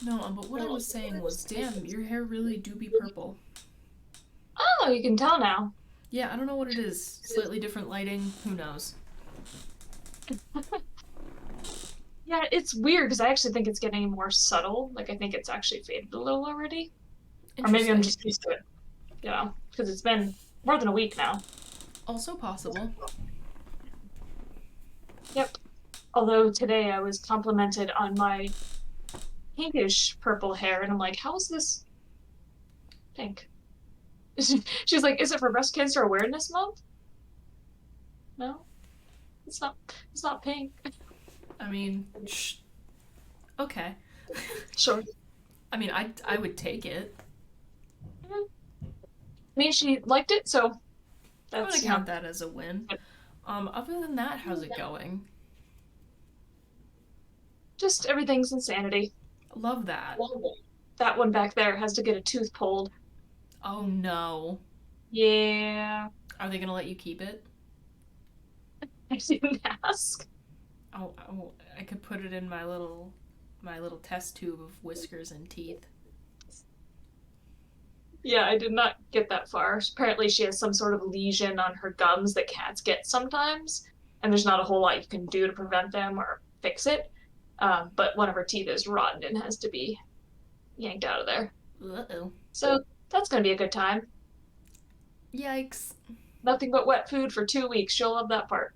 No, but what I was saying was, damn, your hair really do be purple. Oh, you can tell now. Yeah, I don't know what it is. Slightly different lighting. Who knows? Yeah, it's weird because I actually think it's getting more subtle. Like I think it's actually faded a little already. Or maybe I'm Interesting. just used to it, because it's been more than a week now. Also possible. Yep. Although today I was complimented on my pinkish purple hair, and I'm like, how is this pink? She's like, is it for Breast Cancer Awareness Month? No, it's not. It's not pink. I mean, okay. Sure. I mean, I would take it. I mean, she liked it, so I'm gonna that's count that as a win. Other than that, how's it going? just everything's insanity. Love that. That one back there has to get a tooth pulled. Oh no. Yeah, Are they gonna let you keep it? I didn't ask. Oh, I could put it in my little test tube of whiskers and teeth. Yeah, I did not get that far. Apparently, she has some sort of lesion on her gums that cats get sometimes, and there's not a whole lot you can do to prevent them or fix it. But one of her teeth is rotten and has to be yanked out of there. Uh oh. So that's going to be a good time. Yikes. Nothing but wet food for 2 weeks. She'll love that part.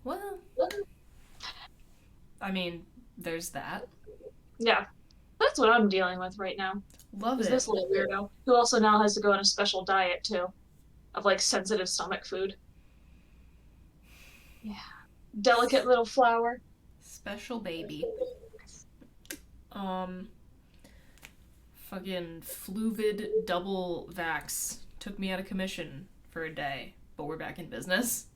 Well, I mean, there's that. Yeah, that's what I'm dealing with right now. Love Is it. this little weirdo who also now has to go on a special diet too of like sensitive stomach food. Yeah, delicate little flower. Special baby. Um, Fucking Fluvid double vax took me out of commission for a day, but we're back in business.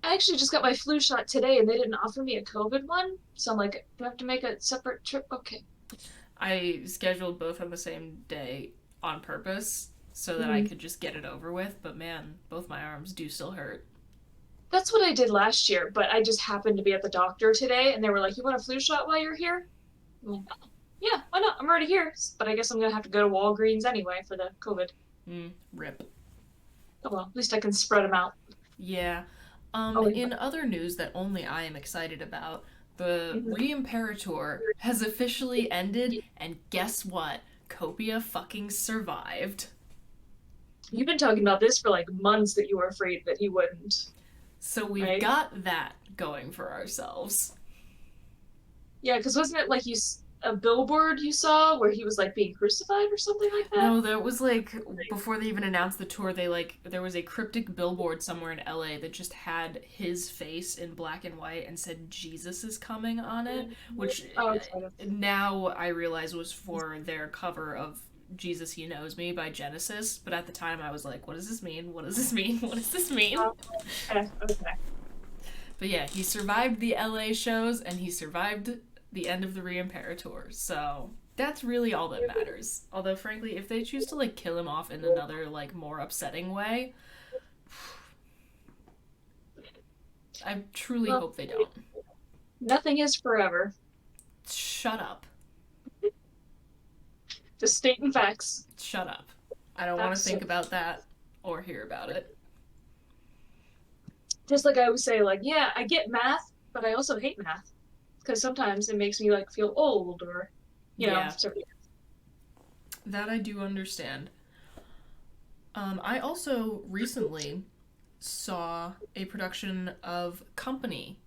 I actually just got my flu shot today and they didn't offer me a COVID one. So I'm like, do I have to make a separate trip? Okay. I scheduled both on the same day on purpose so that I Mm-hmm. could just get it over with, but man, both my arms do still hurt. That's what I did last year, but I just happened to be at the doctor today and they were like, you want a flu shot while you're here? I'm like, oh, yeah, why not? I'm already here. But I guess I'm going to have to go to Walgreens anyway for the COVID. Rip. Oh well, at least I can spread them out. Yeah. Oh, In other news that only I am excited about, the mhm. Re-Imperator has officially ended, and guess what? Copia fucking survived. You've been talking about this for like months that you were afraid that he wouldn't, So we've right? got that going for ourselves. Yeah, because wasn't it like a billboard you saw where he was like being crucified or something like that? No, that was like before they even announced the tour, there was a cryptic billboard somewhere in LA that just had his face in black and white and said Jesus is coming on it, which Oh, okay. now I realize was for their cover of Jesus He Knows Me by Genesis, but at the time I was like, what does this mean? What does this mean? What does this mean? Oh, okay. Okay. But yeah, he survived the LA shows and he survived the end of the Re-Imperator. So that's really all that matters. Although frankly, if they choose to like kill him off in another like more upsetting way, I truly Well, hope they don't. nothing is forever. Shut up. Just stating facts. Shut up. I don't want to Facts. think about that or hear about it. Just like I always say, like, yeah, I get math, but I also hate math because sometimes it makes me like feel old or, Yeah, so that I do understand. I also recently saw a production of Company,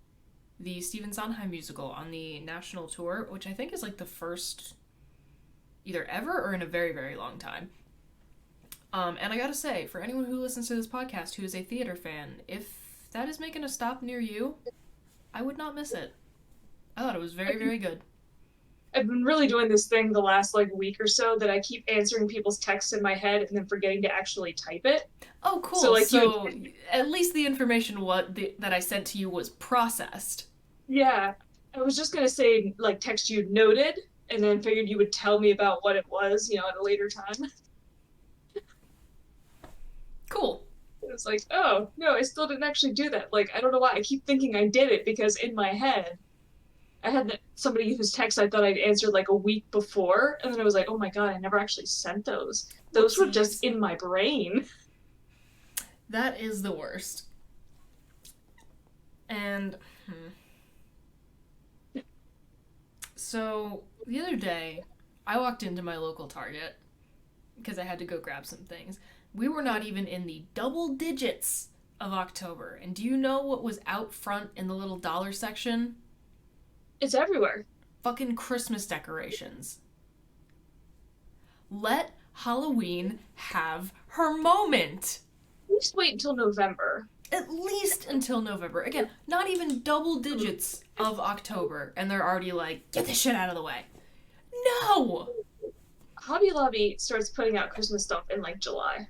the Stephen Sondheim musical, on the national tour, which I think is like the first either ever or in a very, very long time. And I gotta say, for anyone who listens to this podcast who is a theater fan, if that is making a stop near you, I would not miss it. I thought it was very, very good. I've been really doing this thing the last like week or so that I keep answering people's texts in my head and then forgetting to actually type it. Oh, So cool. like you, So at least the information that I sent to you was processed. yeah, I was just gonna say like text you noted, and then figured you would tell me about what it was, at a later time. Cool. It was like, oh no, I still didn't actually do that. Like I don't know why I keep thinking I did it because in my head I had somebody whose text I thought I'd answered like a week before, and then I was like, oh my God, I never actually sent those. Those were just Whoopsies. in my brain. That is the worst. And so the other day, I walked into my local Target because I had to go grab some things. We were not even in the double digits of October. And do you know what was out front in the little dollar section? It's everywhere. Fucking Christmas decorations. Let Halloween have her moment. Just wait until November. At least until November. Again, not even double digits of October, and they're already like, get this shit out of the way. No! Hobby Lobby starts putting out Christmas stuff in like July.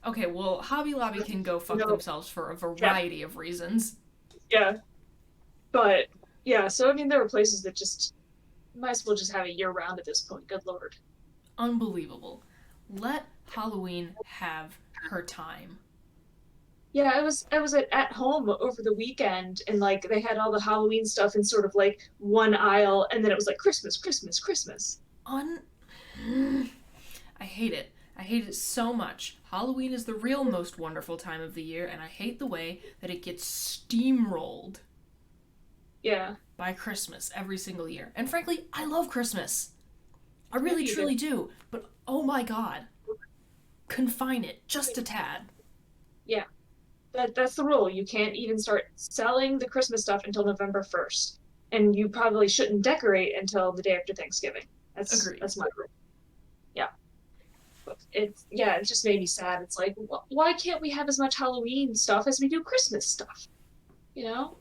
Okay, well, Hobby Lobby can go fuck No, themselves for a yeah, variety of reasons. yeah. But yeah, so I mean, there are places that just might as well just have it year round at this point. Good lord. Unbelievable. Let Halloween have her time. Yeah, I was at home over the weekend and like they had all the Halloween stuff in sort of like one aisle and then it was like Christmas, Christmas, Christmas. Un. I hate it. I hate it so much. Halloween is the real most wonderful time of the year, and I hate the way that it gets steamrolled Yeah. by Christmas every single year. And frankly, I love Christmas. I really Maybe you truly do. But oh my god, confine it just a tad. Yeah. That's the rule. You can't even start selling the Christmas stuff until November 1st. And you probably shouldn't decorate until the day after Thanksgiving. Agreed. That's my rule. Yeah. But it just made me sad. It's like why can't we have as much Halloween stuff as we do Christmas stuff? You know?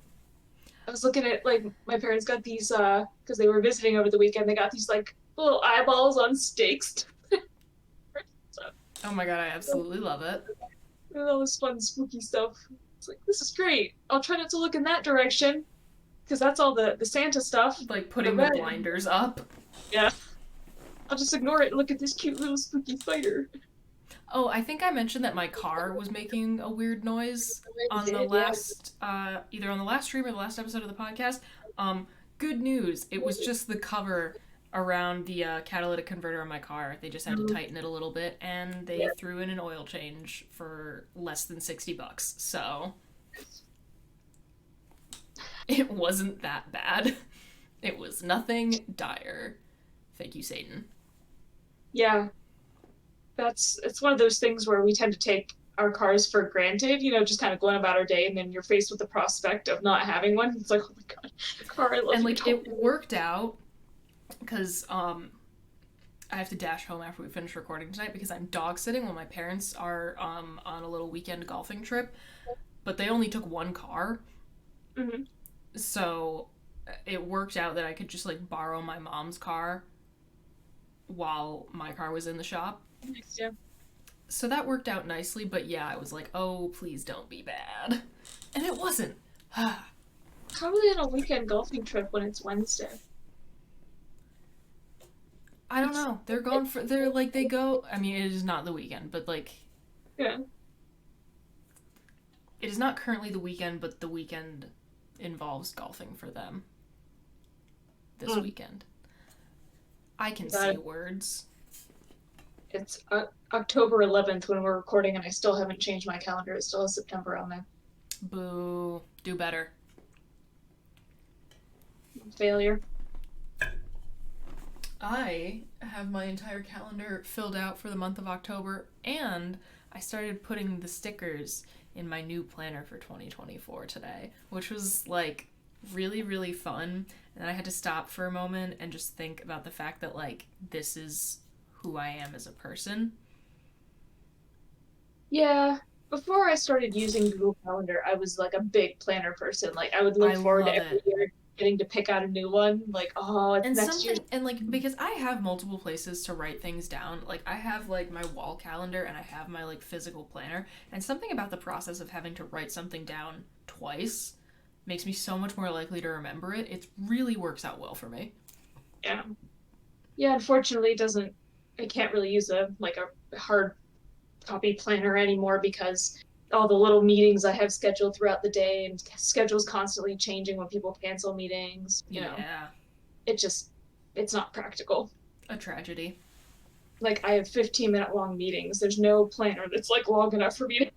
I was looking at like my parents got these because they were visiting over the weekend. They got these like little eyeballs on stakes. So Oh my god, I absolutely love it. all this fun spooky stuff. It's like this is great. I'll try not to look in that direction because that's all the Santa stuff. Like The putting the red. blinders up. Yeah. I'll just ignore it and look at this cute little spooky spider. Oh, I think I mentioned that my car was making a weird noise I on the did, yeah. last, either on the last stream or the last episode of the podcast. Good news. It was just the cover around the catalytic converter on my car. They just had to tighten it a little bit, and they threw in an oil change for less than $60. So it wasn't that bad. It was nothing dire. Thank you, Satan. Yeah. It's one of those things where we tend to take our cars for granted, just kind of going about our day, and then you're faced with the prospect of not having one. It's like, oh my god, car, I love And you. like it worked out because I have to dash home after we finish recording tonight because I'm dog sitting while my parents are on a little weekend golfing trip, but they only took one car, Mm-hmm. so it worked out that I could just like borrow my mom's car while my car was in the shop. Yeah. So that worked out nicely, but yeah, I was like, oh, please don't be bad. And it wasn't. Probably on a weekend golfing trip when it's Wednesday. I don't know. They're like, they go, I mean, it is not the weekend, but like, Yeah. it is not currently the weekend, but the weekend involves golfing for them this weekend. I can say words. It's October 11th when we're recording, and I still haven't changed my calendar. It still has September on there. Boo. Do better. Failure. I have my entire calendar filled out for the month of October, and I started putting the stickers in my new planner for 2024 today, which was like really, really fun. And I had to stop for a moment and just think about the fact that like this is who I am as a person. Yeah. Before I started using Google Calendar, I was like a big planner person. Like I would look I forward to love every it. year getting to pick out a new one. Like, oh, it's And next year's. something, and like, because I have multiple places to write things down. Like, I have like my wall calendar and I have my like physical planner. And something about the process of having to write something down twice makes me so much more likely to remember it. It really works out well for me. Yeah. Yeah, unfortunately, it doesn't. I can't really use a hard copy planner anymore because all the little meetings I have scheduled throughout the day, and schedules constantly changing when people cancel meetings. Yeah, It just, it's not practical. a tragedy. Like I have 15-minute long meetings. There's no planner that's like long enough for me to.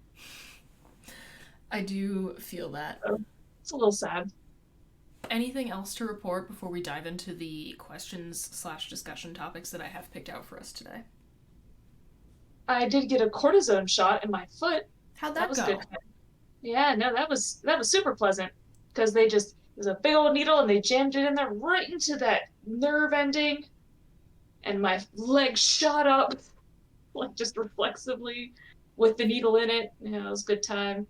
I do feel that. So it's a little sad. Anything else to report before we dive into the questions slash discussion topics that I have picked out for us today? I did get a cortisone shot in my foot. How'd That that was good. go? Yeah, no, that was super pleasant because they just it was a big old needle and they jammed it in there right into that nerve ending, and my leg shot up like just reflexively with the needle in it. Yeah, it was a good time.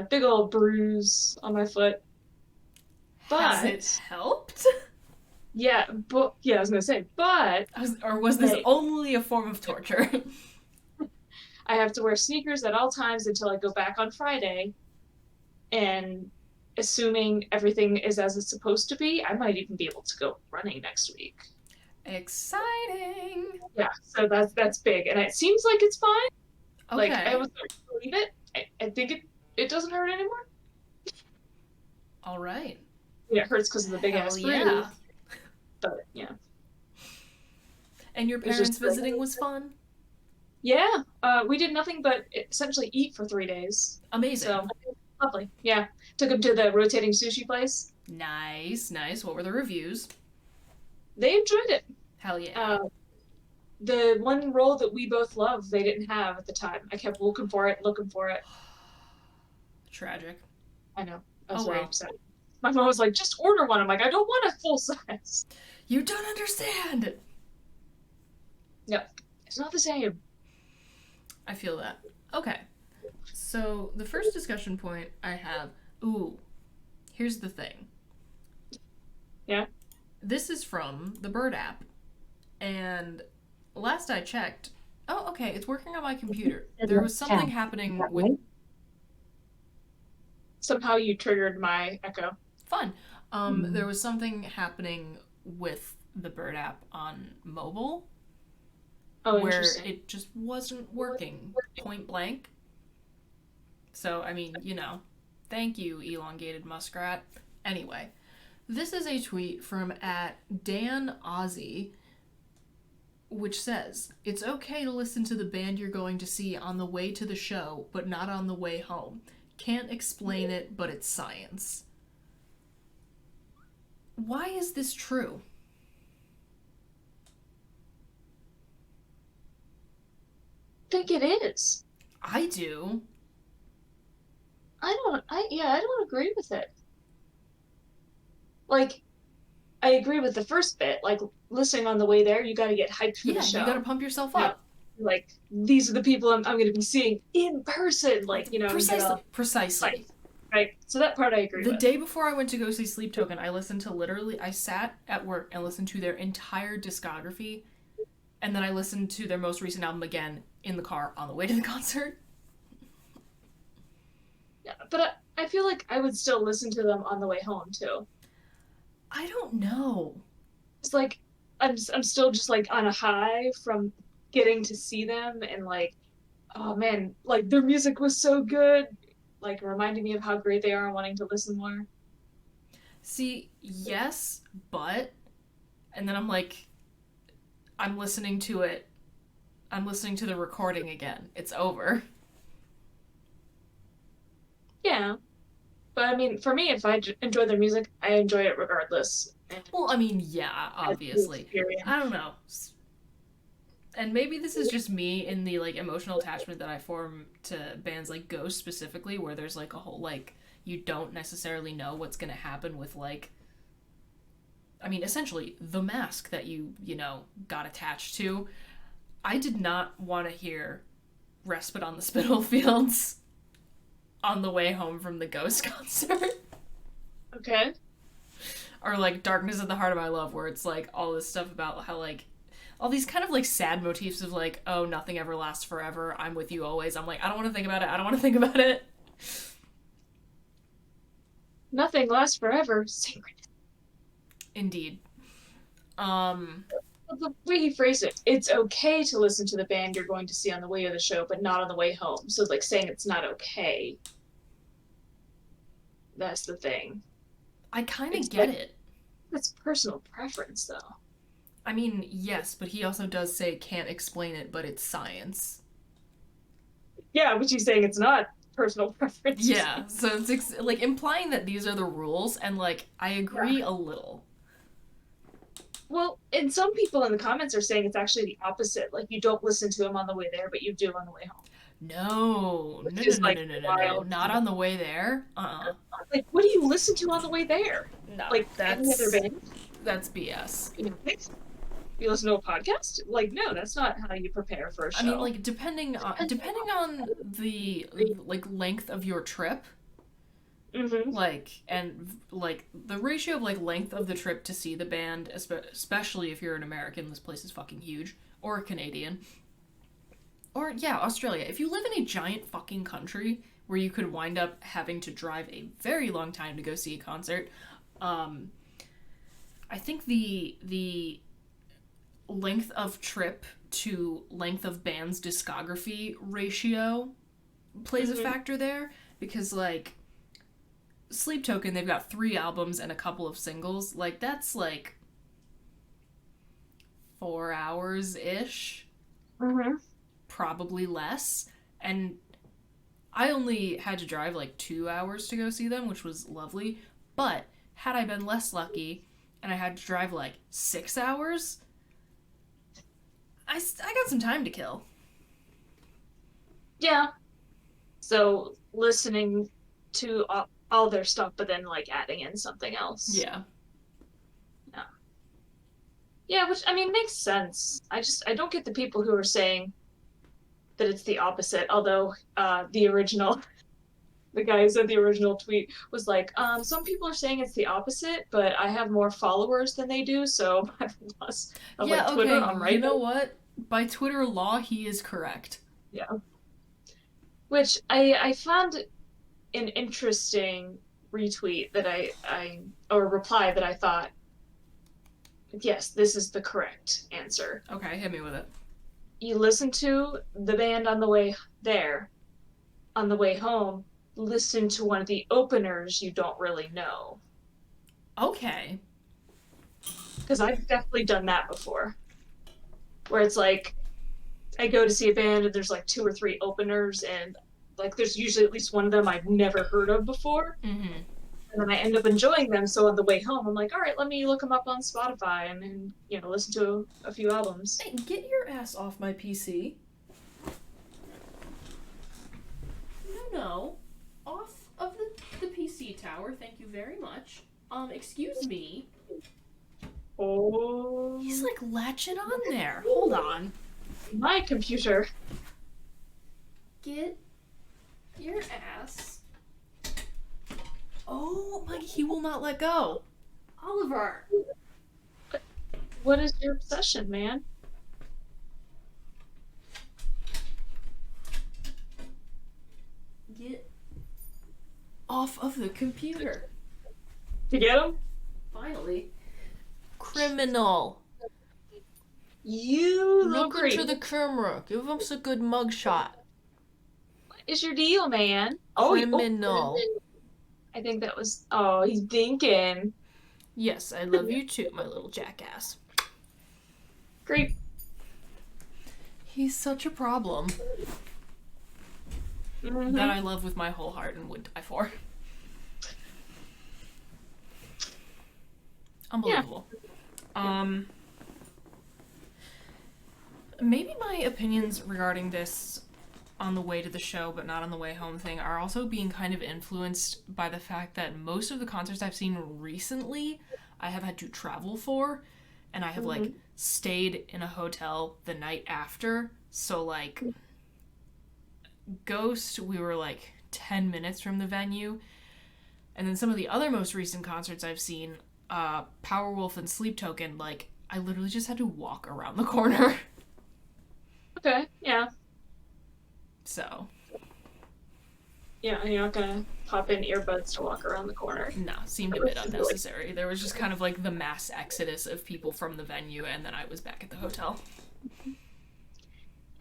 Big old bruise on my foot, Has it but helped? yeah, I was gonna say, but Or was this hey, only a form of torture? I have to wear sneakers at all times until I go back on Friday, and assuming everything is as it's supposed to be, I might even be able to go running next week. Exciting. Yeah, so that's big, and it seems like it's fine. Like I Okay. was starting to believe it. I think it doesn't hurt anymore. All right. Yeah, it hurts because of the big Hell ass yeah. bruise, but yeah, And your it was just parents visiting was fun? yeah. We did nothing but essentially eat for 3 days. Amazing. So lovely. Yeah, took them to the rotating sushi place. Nice, nice. What were the reviews? They enjoyed it. Hell yeah. Uh, the one roll that we both love, they didn't have at the time. I kept looking for it, looking for it. Tragic. I know. I Oh was very well. upset. My mom was like, just order one. I'm like, I don't want a full size. You don't understand. No, it's not the same. I feel that. Okay. So the first discussion point I have. Ooh, here's the thing. Yeah. This is from the Bird app, and last I checked, oh, okay, it's working on my computer. There was something happening with Somehow you triggered my echo. fun. There was something happening with the Bird app on mobile Oh, where interesting. it just wasn't working point blank. So, I mean, thank you, elongated muskrat. Anyway, this is a tweet from at Dan Ozzy, which says, "It's okay to listen to the band you're going to see on the way to the show, but not on the way home. Can't explain it, but it's science." Why is this true? I think it is. I do. I don't agree with it. Like, I agree with the first bit. Like, listening on the way there, you got to get hyped for the Yeah, you gotta show. pump yourself You know, up. like, these are the people I'm going to be seeing in person. Like, you get Precisely. all Precisely. hyped, right? So that part I agree The with. day before I went to go see Sleep Token, I sat at work and listened to their entire discography, and then I listened to their most recent album again in the car on the way to the concert. Yeah, but I feel like I would still listen to them on the way home too. I don't know. It's like I'm still just like on a high from getting to see them, and like, oh man, like their music was so good, like reminding me of how great they are and wanting to listen more. See, yes, but. And then I'm like, I'm listening to it. I'm listening to the recording again. It's over. Yeah, but I mean, for me, if enjoy their music, I enjoy it regardless. And Well, I mean, yeah, it's the obviously. experience. I don't know. And maybe this is just me in the like emotional attachment that I form to bands like Ghost specifically, where there's like a whole like you don't necessarily know what's gonna happen with like I mean essentially the mask that you got attached to. I did not want to hear Respite on the Spitalfields on the way home from the Ghost concert. Okay. Or like Darkness at the Heart of My Love, where it's like all this stuff about how like all these kind of like sad motifs of like, oh, nothing ever lasts forever. I'm with you always. I'm like, I don't want to think about it. I don't want to think about it. Nothing lasts forever. Sacred. Indeed. Um, Well, the way he phrased it, it's okay to listen to the band you're going to see on the way to the show, but not on the way home. So like saying it's not okay. That's the thing. I kind of It's get like it. it's personal preference though. I mean, yes, but he also does say can't explain it, but it's science. Yeah, but she's saying it's not personal preference. Yeah, so it's like implying that these are the rules, and like I Yeah. agree a little. Well, and some people in the comments are saying it's actually the opposite. Like you don't listen to him on the way there, but you do on the way home, No, which no, no, is no, like no, no, no, no, wild to not me. on the way there. Like, what do you listen to on the way there? No, Like any other band? that's BS. You listen to a podcast? Like, no, that's not how you prepare for a I mean, show. like depending on the like length of your trip, Mm-hmm. like and like the ratio of like length of the trip to see the band, especially if you're an American, this place is fucking huge, or a Canadian, or yeah, Australia. If you live in a giant fucking country where you could wind up having to drive a very long time to go see a concert, um, I think the length of trip to length of band's discography ratio plays a Mm-hmm. factor there because like Sleep Token, they've got 3 albums and a couple of singles. Like that's like 4 hours ish, Mm-hmm. probably less. And I only had to drive like 2 hours to go see them, which was lovely. But had I been less lucky and I had to drive like 6 hours, I got some time to kill. Yeah. So listening to all their stuff, but then like adding in something else. Yeah. Yeah. Yeah, which I mean makes sense. I don't get the people who are saying that it's the opposite. Although the original the guy who said the original tweet was like, some people are saying it's the opposite, but I have more followers than they do, so I have less of like Yeah, Twitter. okay, I'm you right. know what? By Twitter law, he is correct. Yeah. Which I found an interesting retweet that I or reply that I thought, yes, this is the correct answer. Okay, hit me with it. You listen to the band on the way there, on the way home, listen to one of the openers you don't really know. Okay. Because I've definitely done that before, where it's like I go to see a band and there's like two or three openers, and like there's usually at least one of them I've never heard of before. Mm-hmm. And then I end up enjoying them. So on the way home, I'm like, all right, let me look them up on Spotify and listen to a few albums. Hey, get your ass off my PC. No, no. Off of the PC tower, thank you very much. Excuse me. Oh, He's like latching on there. Hold on. my computer. Get your ass. Oh my, he will not let go. Oliver. What is your obsession, man? Get off of the computer. You get him? Finally. Criminal. You look Look great. into the camera. Give us a good mugshot. What is your deal, man? Oh, Criminal. I think that was. Oh, he's thinking. Yes, I love you too, my little jackass. Great. He's such a problem Mm-hmm. that I love with my whole heart and would die for. Unbelievable. Maybe my opinions regarding this on the way to the show but not on the way home thing are also being kind of influenced by the fact that most of the concerts I've seen recently I have had to travel for, and I have like stayed in a hotel the night after. So like Ghost, we were like 10 minutes from the venue. And then some of the other most recent concerts I've seen, Powerwolf and Sleep Token, like I literally just had to walk around the corner. Okay. Yeah. So Yeah, you're not gonna pop in earbuds to walk around the corner. Nah, seemed a bit unnecessary. There was just kind of like the mass exodus of people from the venue, and then I was back at the hotel.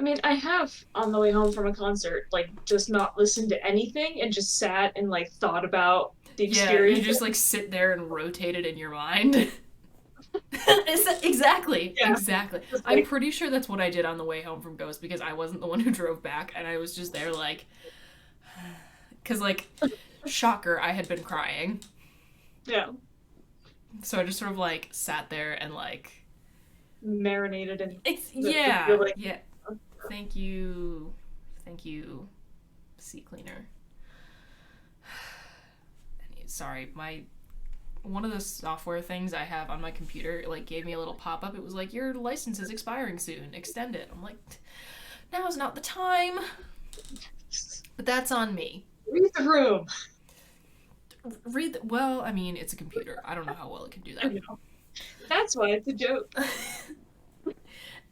I mean, I have on the way home from a concert, like just not listened to anything and just sat and like thought about the Yeah, you experience. just like sit there and rotate it in your mind. Exactly, Yeah, exactly. just I'm like pretty sure that's what I did on the way home from Ghost because I wasn't the one who drove back, and I was just there like, because like, shocker, I had been crying, yeah, so I just sort of like sat there and like, marinated in it's the yeah, feeling. yeah. Thank you, thank you, sea cleaner. Sorry, my one of the software things I have on my computer like gave me a little pop up. It was like your license is expiring soon. Extend it. I'm like, now is not the time. But that's on me. Read the room. Well, I mean, it's a computer. I don't know how well it can do I that. know. That's why it's a joke.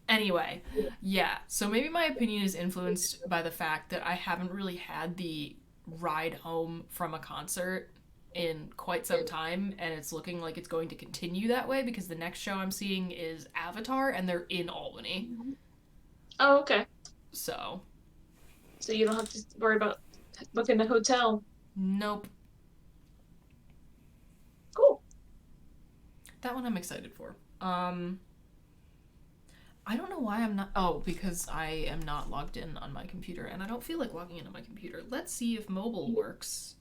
Anyway, yeah. So maybe my opinion is influenced by the fact that I haven't really had the ride home from a concert in quite some time, and it's looking like it's going to continue that way because the next show I'm seeing is Avatar, and they're in Albany. Oh, okay. So, So you don't have to worry about booking a hotel. nope. Cool. That one I'm excited for. I don't know why I'm not. Oh, because I am not logged in on my computer, and I don't feel like logging in on my computer. Let's see if mobile works.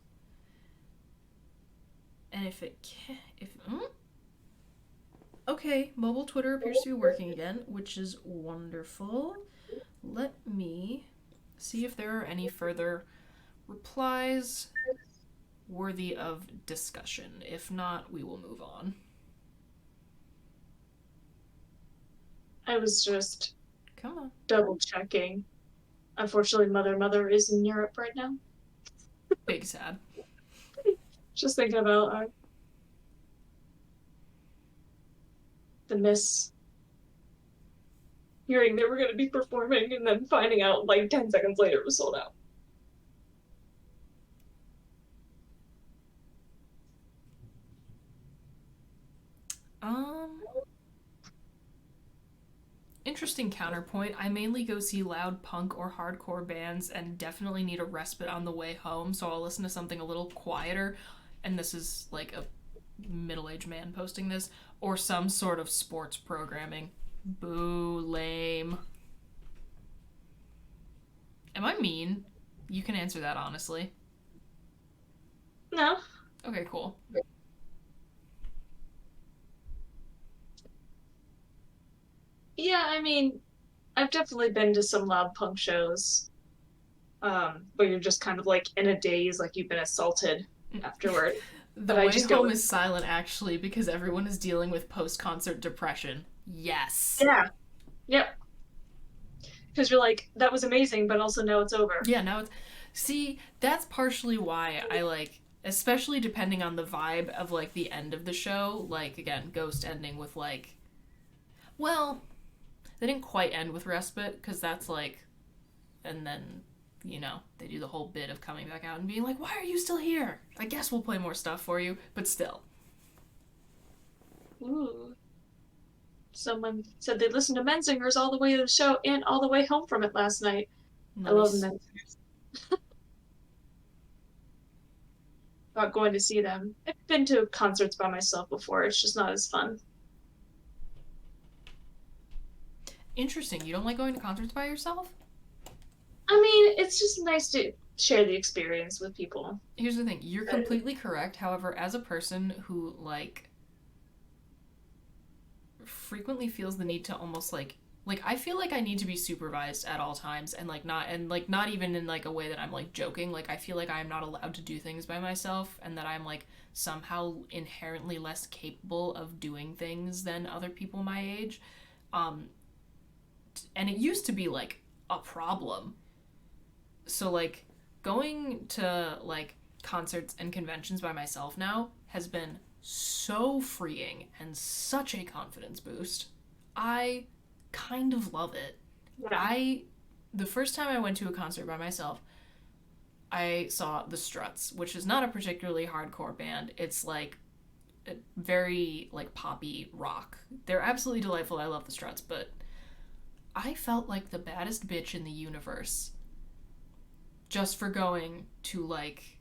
And if it can, okay, mobile Twitter appears to be working again, which is wonderful. Let me see if there are any further replies worthy of discussion. If not, we will move on. I was just Come on. double checking. Unfortunately, Mother is in Europe right now. Big sad. Just thinking about the miss hearing they were going to be performing and then finding out like 10 seconds later it was sold out. Um, Interesting counterpoint. I mainly go see loud punk or hardcore bands and definitely need a respite on the way home, so I'll listen to something a little quieter. And this is like a middle aged man posting this, or some sort of sports programming. Boo, lame. Am I mean? You can answer that honestly. No. Okay, cool. Yeah, I mean, I've definitely been to some loud punk shows where you're just kind of like in a daze, like you've been assaulted afterward. The But I way just go home with, is silent actually because everyone is dealing with post concert depression. Yes. yeah, yep. Because you're like, that was amazing, but also now it's over. Yeah, now it's. See, that's partially why I like, especially depending on the vibe of like the end of the show. Like, again, Ghost ending with like. Well, they didn't quite end with respite because that's like. And then, they do the whole bit of coming back out and being like, why are you still here? I guess we'll play more stuff for you, but still. Ooh. Someone said they listened to Menzingers all the way to the show and all the way home from it last night. I love Nice. Menzingers. About going to see them. I've been to concerts by myself before. It's just not as fun. Interesting. You don't like going to concerts by yourself? I mean, it's just nice to share the experience with people. Here's the thing. You're completely correct. However, as a person who, like, frequently feels the need to almost like I feel like I need to be supervised at all times and like not even in like a way that I'm like joking. Like I feel like I am not allowed to do things by myself and that I'm like somehow inherently less capable of doing things than other people my age. Um and it used to be like a problem. So like going to like concerts and conventions by myself now has been so freeing and such a confidence boost. I kind of love it. Yeah. I the first time I went to a concert by myself, I saw The Struts, which is not a particularly hardcore band. It's like very like poppy rock. They're absolutely delightful. I love The Struts, but I felt like the baddest bitch in the universe just for going to like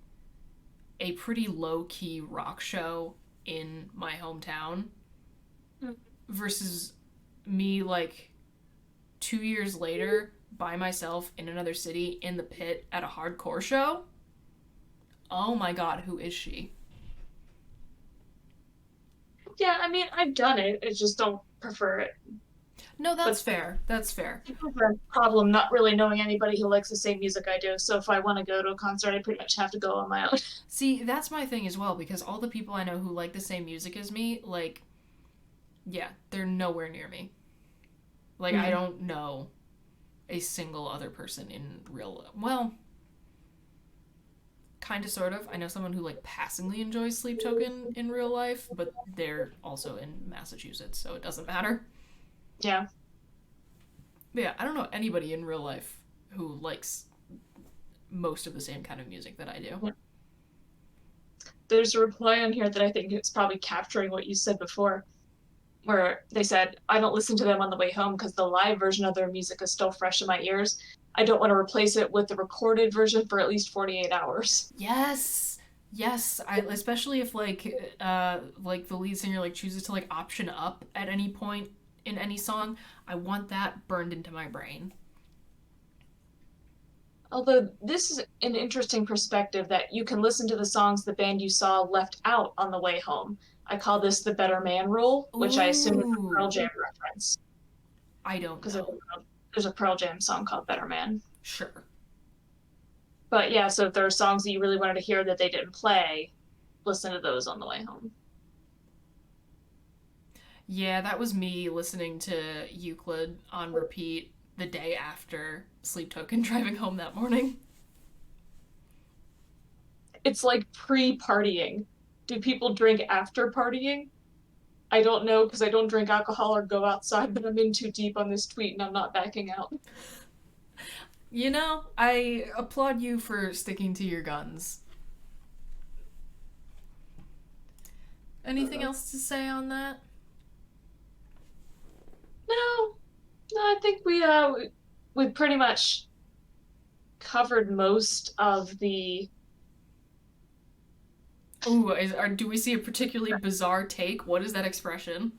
a pretty low key rock show in my hometown versus me like 2 years later by myself in another city in the pit at a hardcore show. Oh my god, who is she? Yeah, I mean, I've done it. I just don't prefer it. No, that's But fair. That's fair. I have a problem not really knowing anybody who likes the same music I do. So if I want to go to a concert, I pretty much have to go on my own. See, that's my thing as well because all the people I know who like the same music as me, like, yeah, they're nowhere near me. Like, I Mm. don't know a single other person in real. Well, kind of, sort of. I know someone who like passingly enjoys Sleep Token in real life, but they're also in Massachusetts, so it doesn't matter. Yeah. But yeah, I don't know anybody in real life who likes most of the same kind of music that I do. There's a reply on here that I think is probably capturing what you said before, where they said, I don't listen to them on the way home because the live version of their music is still fresh in my ears. I don't want to replace it with the recorded version for at least 48 hours. Yes, yes. I especially if like the lead singer like chooses to like option up at any point in any song. I want that burned into my brain. Although this is an interesting perspective that you can listen to the songs the band you saw left out on the way home. I call this the better man rule, which I assume is a Pearl Ooh, Jam reference I don't because know. there's a Pearl Jam song called Better Man. Sure. But yeah, so if there are songs that you really wanted to hear that they didn't play, listen to those on the way home. Yeah, that was me listening to Euclid on repeat the day after Sleep Token driving home that morning. It's like pre-partying. Do people drink after partying? I don't know because I don't drink alcohol or go outside, but I'm in too deep on this tweet and I'm not backing out. You know, I applaud you for sticking to your guns. Anything Uh, else to say on that? no, no, I think we pretty much covered most of the. Ooh, do we see a particularly bizarre take? What is that expression?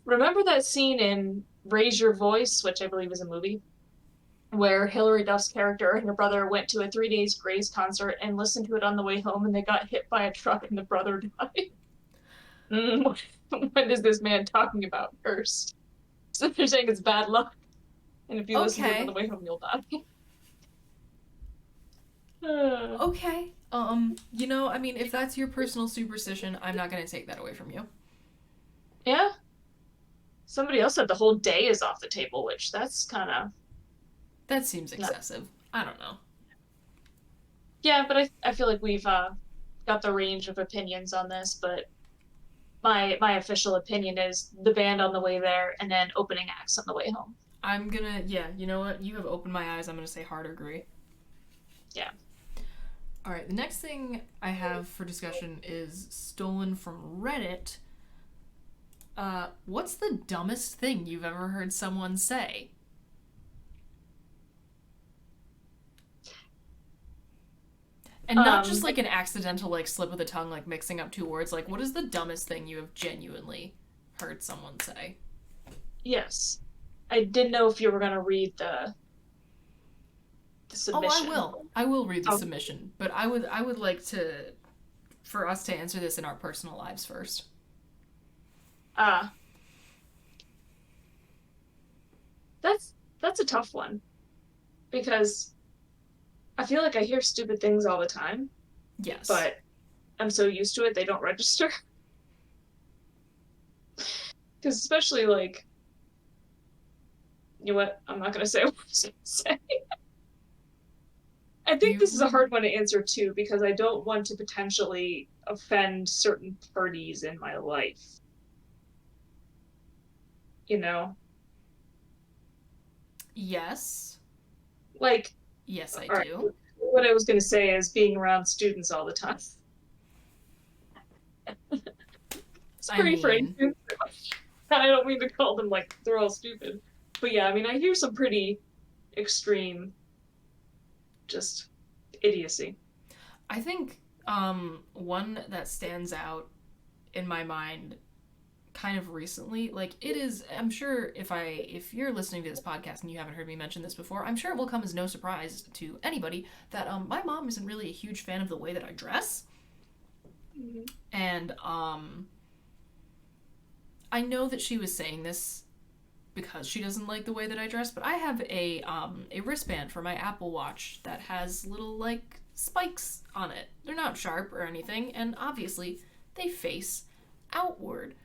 Remember that scene in Raise Your Voice, which I believe is a movie, where Hilary Duff's character and her brother went to a 3 days Grace concert and listened to it on the way home, and they got hit by a truck and the brother died. What is this man talking about? Cursed. So they're saying it's bad luck, and if you listen to it on the Okay. way home, you'll die. Uh, Okay. I mean, if that's your personal superstition, I'm not gonna take that away from you. yeah. Somebody else said the whole day is off the table, which that's kind of That seems not. excessive. I don't know. Yeah, but I feel like we've got the range of opinions on this, but my official opinion is the band on the way there and then opening acts on the way home. Yeah, you know what? You have opened my eyes. I'm gonna say hard agree. Yeah. All right, the next thing I have for discussion is stolen from Reddit. What's the dumbest thing you've ever heard someone say? And not just Um, like an accidental like slip of the tongue, like mixing up two words. Like, what is the dumbest thing you have genuinely heard someone say? yes. I didn't know if you were gonna read the Oh, I submission. will. I will read the Oh, submission, but I would like to for us to answer this in our personal lives first. uh, that's a tough one because I feel like I hear stupid things all the time, Yes. but I'm so used to it they don't register. Because especially like, you know what? I'm not gonna say what I was gonna say. I think this is a You hard one to answer too because I don't want to potentially offend certain parties in my life. You know, Yes. Like, Yes, I all right, do. what I was going to say is being around students all the time. I Sorry for mean, anything. I don't mean to call them like they're all stupid. But yeah, I mean, I hear some pretty extreme, just idiocy. I think one that stands out in my mind kind of recently, like it is, I'm sure if you're listening to this podcast and you haven't heard me mention this before, I'm sure it will come as no surprise to anybody that my mom isn't really a huge fan of the way that I dress. Mhm. And I know that she was saying this because she doesn't like the way that I dress, but I have a wristband for my Apple Watch that has little like spikes on it. They're not sharp or anything, and obviously they face outward.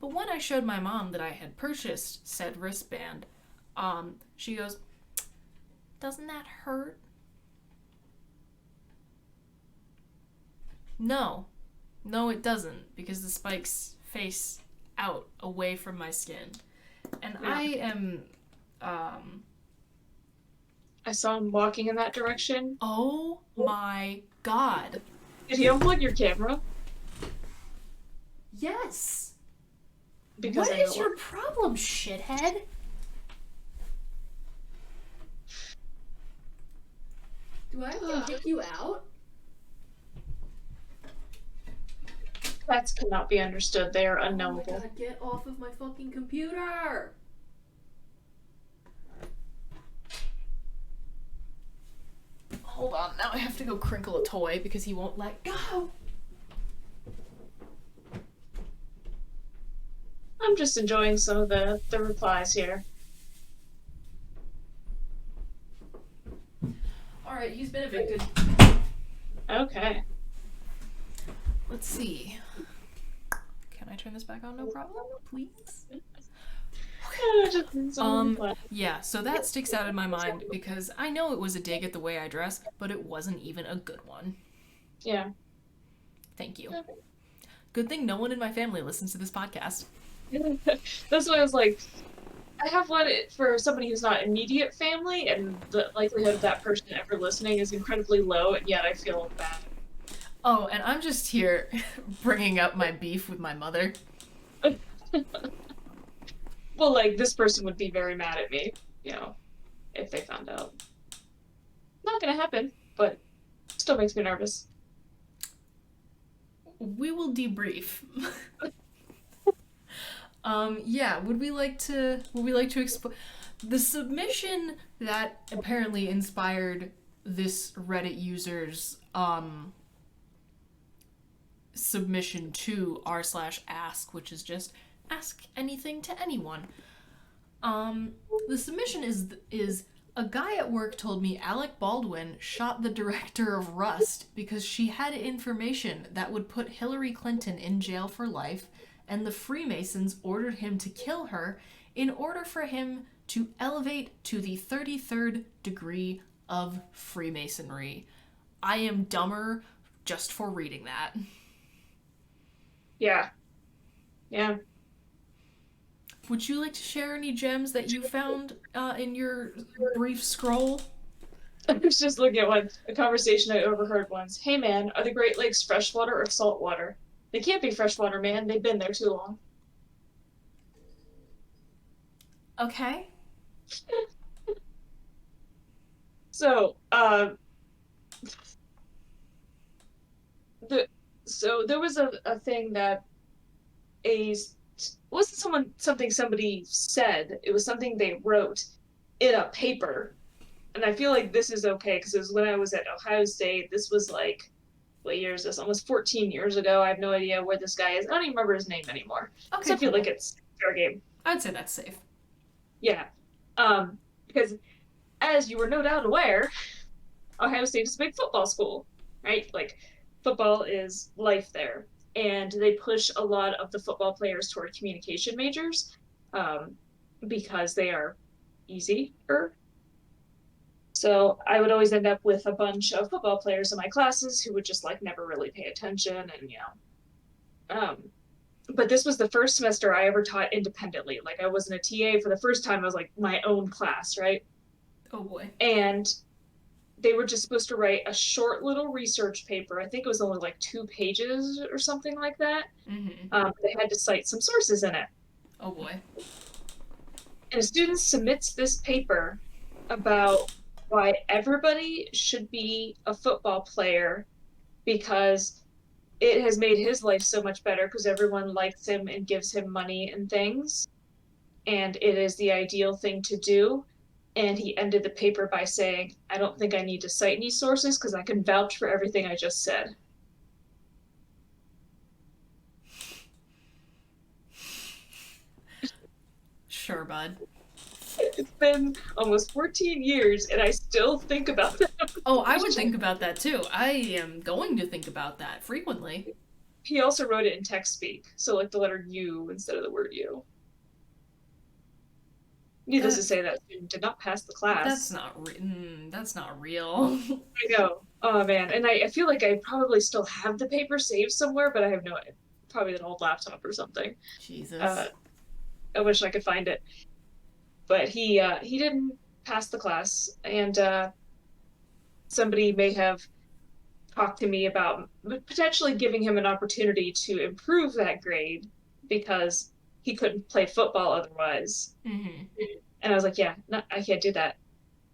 But when I showed my mom that I had purchased said wristband, she goes, "Doesn't that hurt?" No, no, it doesn't, because the spikes face out away from my skin, and Yeah, I am, um, I saw him walking in that direction. oh my god. Did he unplug your camera? Yes. Because What I know is what. your problem, shithead? Do I have to kick you out? Pets cannot be understood. They are Oh my unknowable. god, get off of my fucking computer! Hold on, now I have to go crinkle a toy because he won't let go. I'm just enjoying some of the replies here. Alright, he's been evicted. Okay. Let's see. Can I turn this back on? No problem, please? Yeah, so that sticks out in my mind because I know it was a dig at the way I dress, but it wasn't even a good one. Yeah. Thank you. Good thing no one in my family listens to this podcast. That's why I was like, I have one for somebody who's not immediate family, and the likelihood of that person ever listening is incredibly low, and yet I feel bad. Oh, and I'm just here bringing up my beef with my mother. Well, like, this person would be very mad at me, if they found out. Not gonna happen, but still makes me nervous. We will debrief. Yeah, would we like to explain the submission that apparently inspired this Reddit user's submission to r/ask, which is just ask anything to anyone. The submission is a guy at work told me Alec Baldwin shot the director of Rust because she had information that would put Hillary Clinton in jail for life, and the Freemasons ordered him to kill her in order for him to elevate to the 33rd degree of Freemasonry. I am dumber just for reading that. Yeah. Yeah. Would you like to share any gems that you found in your brief scroll? I was just looking at a conversation I overheard once. Hey man, are the Great Lakes freshwater or saltwater? They can't be freshwater, man. They've been there too long. Okay. So, the so there was a thing that a wasn't something somebody said. It was something they wrote in a paper, and I feel like this is okay because it was when I was at Ohio State. This was like what year is this? Almost 14 years ago. I have no idea where this guy is. I don't even remember his name anymore. So Okay, I feel like cool. it's fair game. I'd say that's safe. Yeah. Because as you were no doubt aware, Ohio State is a big football school, right? Like football is life there. And they push a lot of the football players toward communication majors um, because they are easier. So I would always end up with a bunch of football players in my classes who would just like never really pay attention and but this was the first semester I ever taught independently. Like I wasn't a TA for the first time. I was like my own class, right? Oh boy. And they were just supposed to write a short little research paper. I think it was only like 2 pages or something like that. Mm-hmm. They had to cite some sources in it. Oh boy. And a student submits this paper about why everybody should be a football player because it has made his life so much better because everyone likes him and gives him money and things. And it is the ideal thing to do. And he ended the paper by saying, I don't think I need to cite any sources because I can vouch for everything I just said. Sure, bud. It's been almost 14 years and I still think about that. Oh, I would think about that too. I am going to think about that frequently. He also wrote it in text speak, so like the letter U instead of the word U. Needless to That say, that student did not pass the that's class. not that's not real. I know. Oh man. And I feel like I probably still have the paper saved somewhere, but I have no, probably an old laptop or something. Uh, Jesus. I wish I could find it. But he didn't pass the class, and somebody may have talked to me about potentially giving him an opportunity to improve that grade because he couldn't play football otherwise. Mm-hmm. And I was like, yeah, no, I can't do that.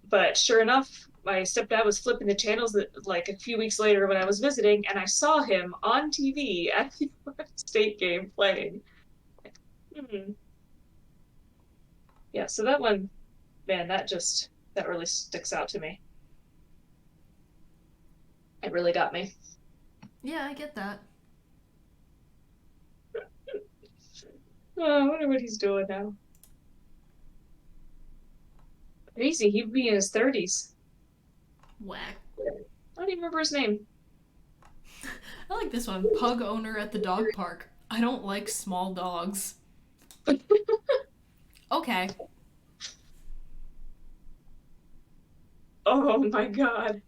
But sure enough, my stepdad was flipping the channels like a few weeks later when I was visiting, and I saw him on TV at the state game playing. Hmm. Yeah, so that one, man, that really sticks out to me. It really got me. Yeah, I get that. Oh, I wonder what he's doing now. Crazy, he'd be in his 30s. Whack. I don't even remember his name. I like this one. Pug owner at the dog park. I don't like small dogs. Okay. Oh my God.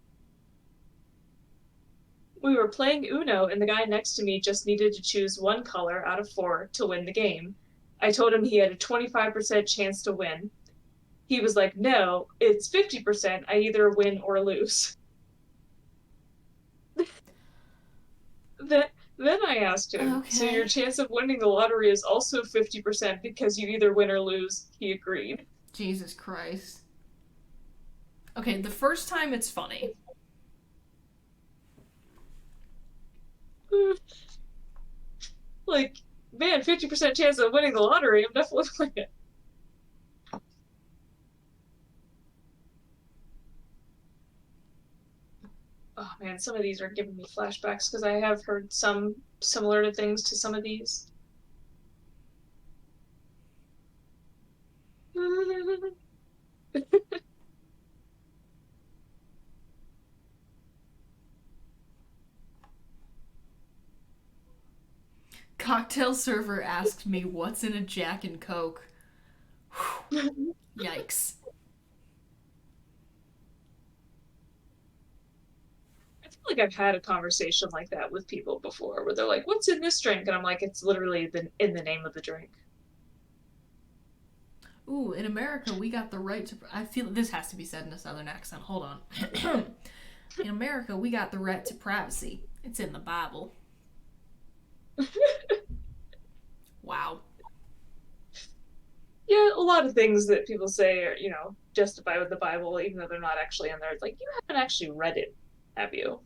We were playing Uno, and the guy next to me just needed to choose one color out of four to win the game. I told him he had a 25% chance to win. He was like, no, it's 50%. I either win or lose. Then, then I asked him, so your Okay. chance of winning the lottery is also 50% because you either win or lose. He agreed. Jesus Christ. Okay, the first time it's funny. Like, man, 50% chance of winning the lottery. I'm definitely winning. Oh man, some of these are giving me flashbacks because I have heard some similar to things to some of these. Cocktail server asked me what's in a Jack and Coke. Yikes. I feel like I've had a conversation like that with people before where they're like, "What's in this drink?" And I'm like, "It's literally in the name of the drink." Ooh, in America, we got the right to. I feel this has to be said in a southern accent. Hold on. In America, we got the right to privacy. It's in the Bible. Wow. Yeah, a lot of things that people say are, justified with the Bible, even though they're not actually in there. It's like, you haven't actually read it, have you?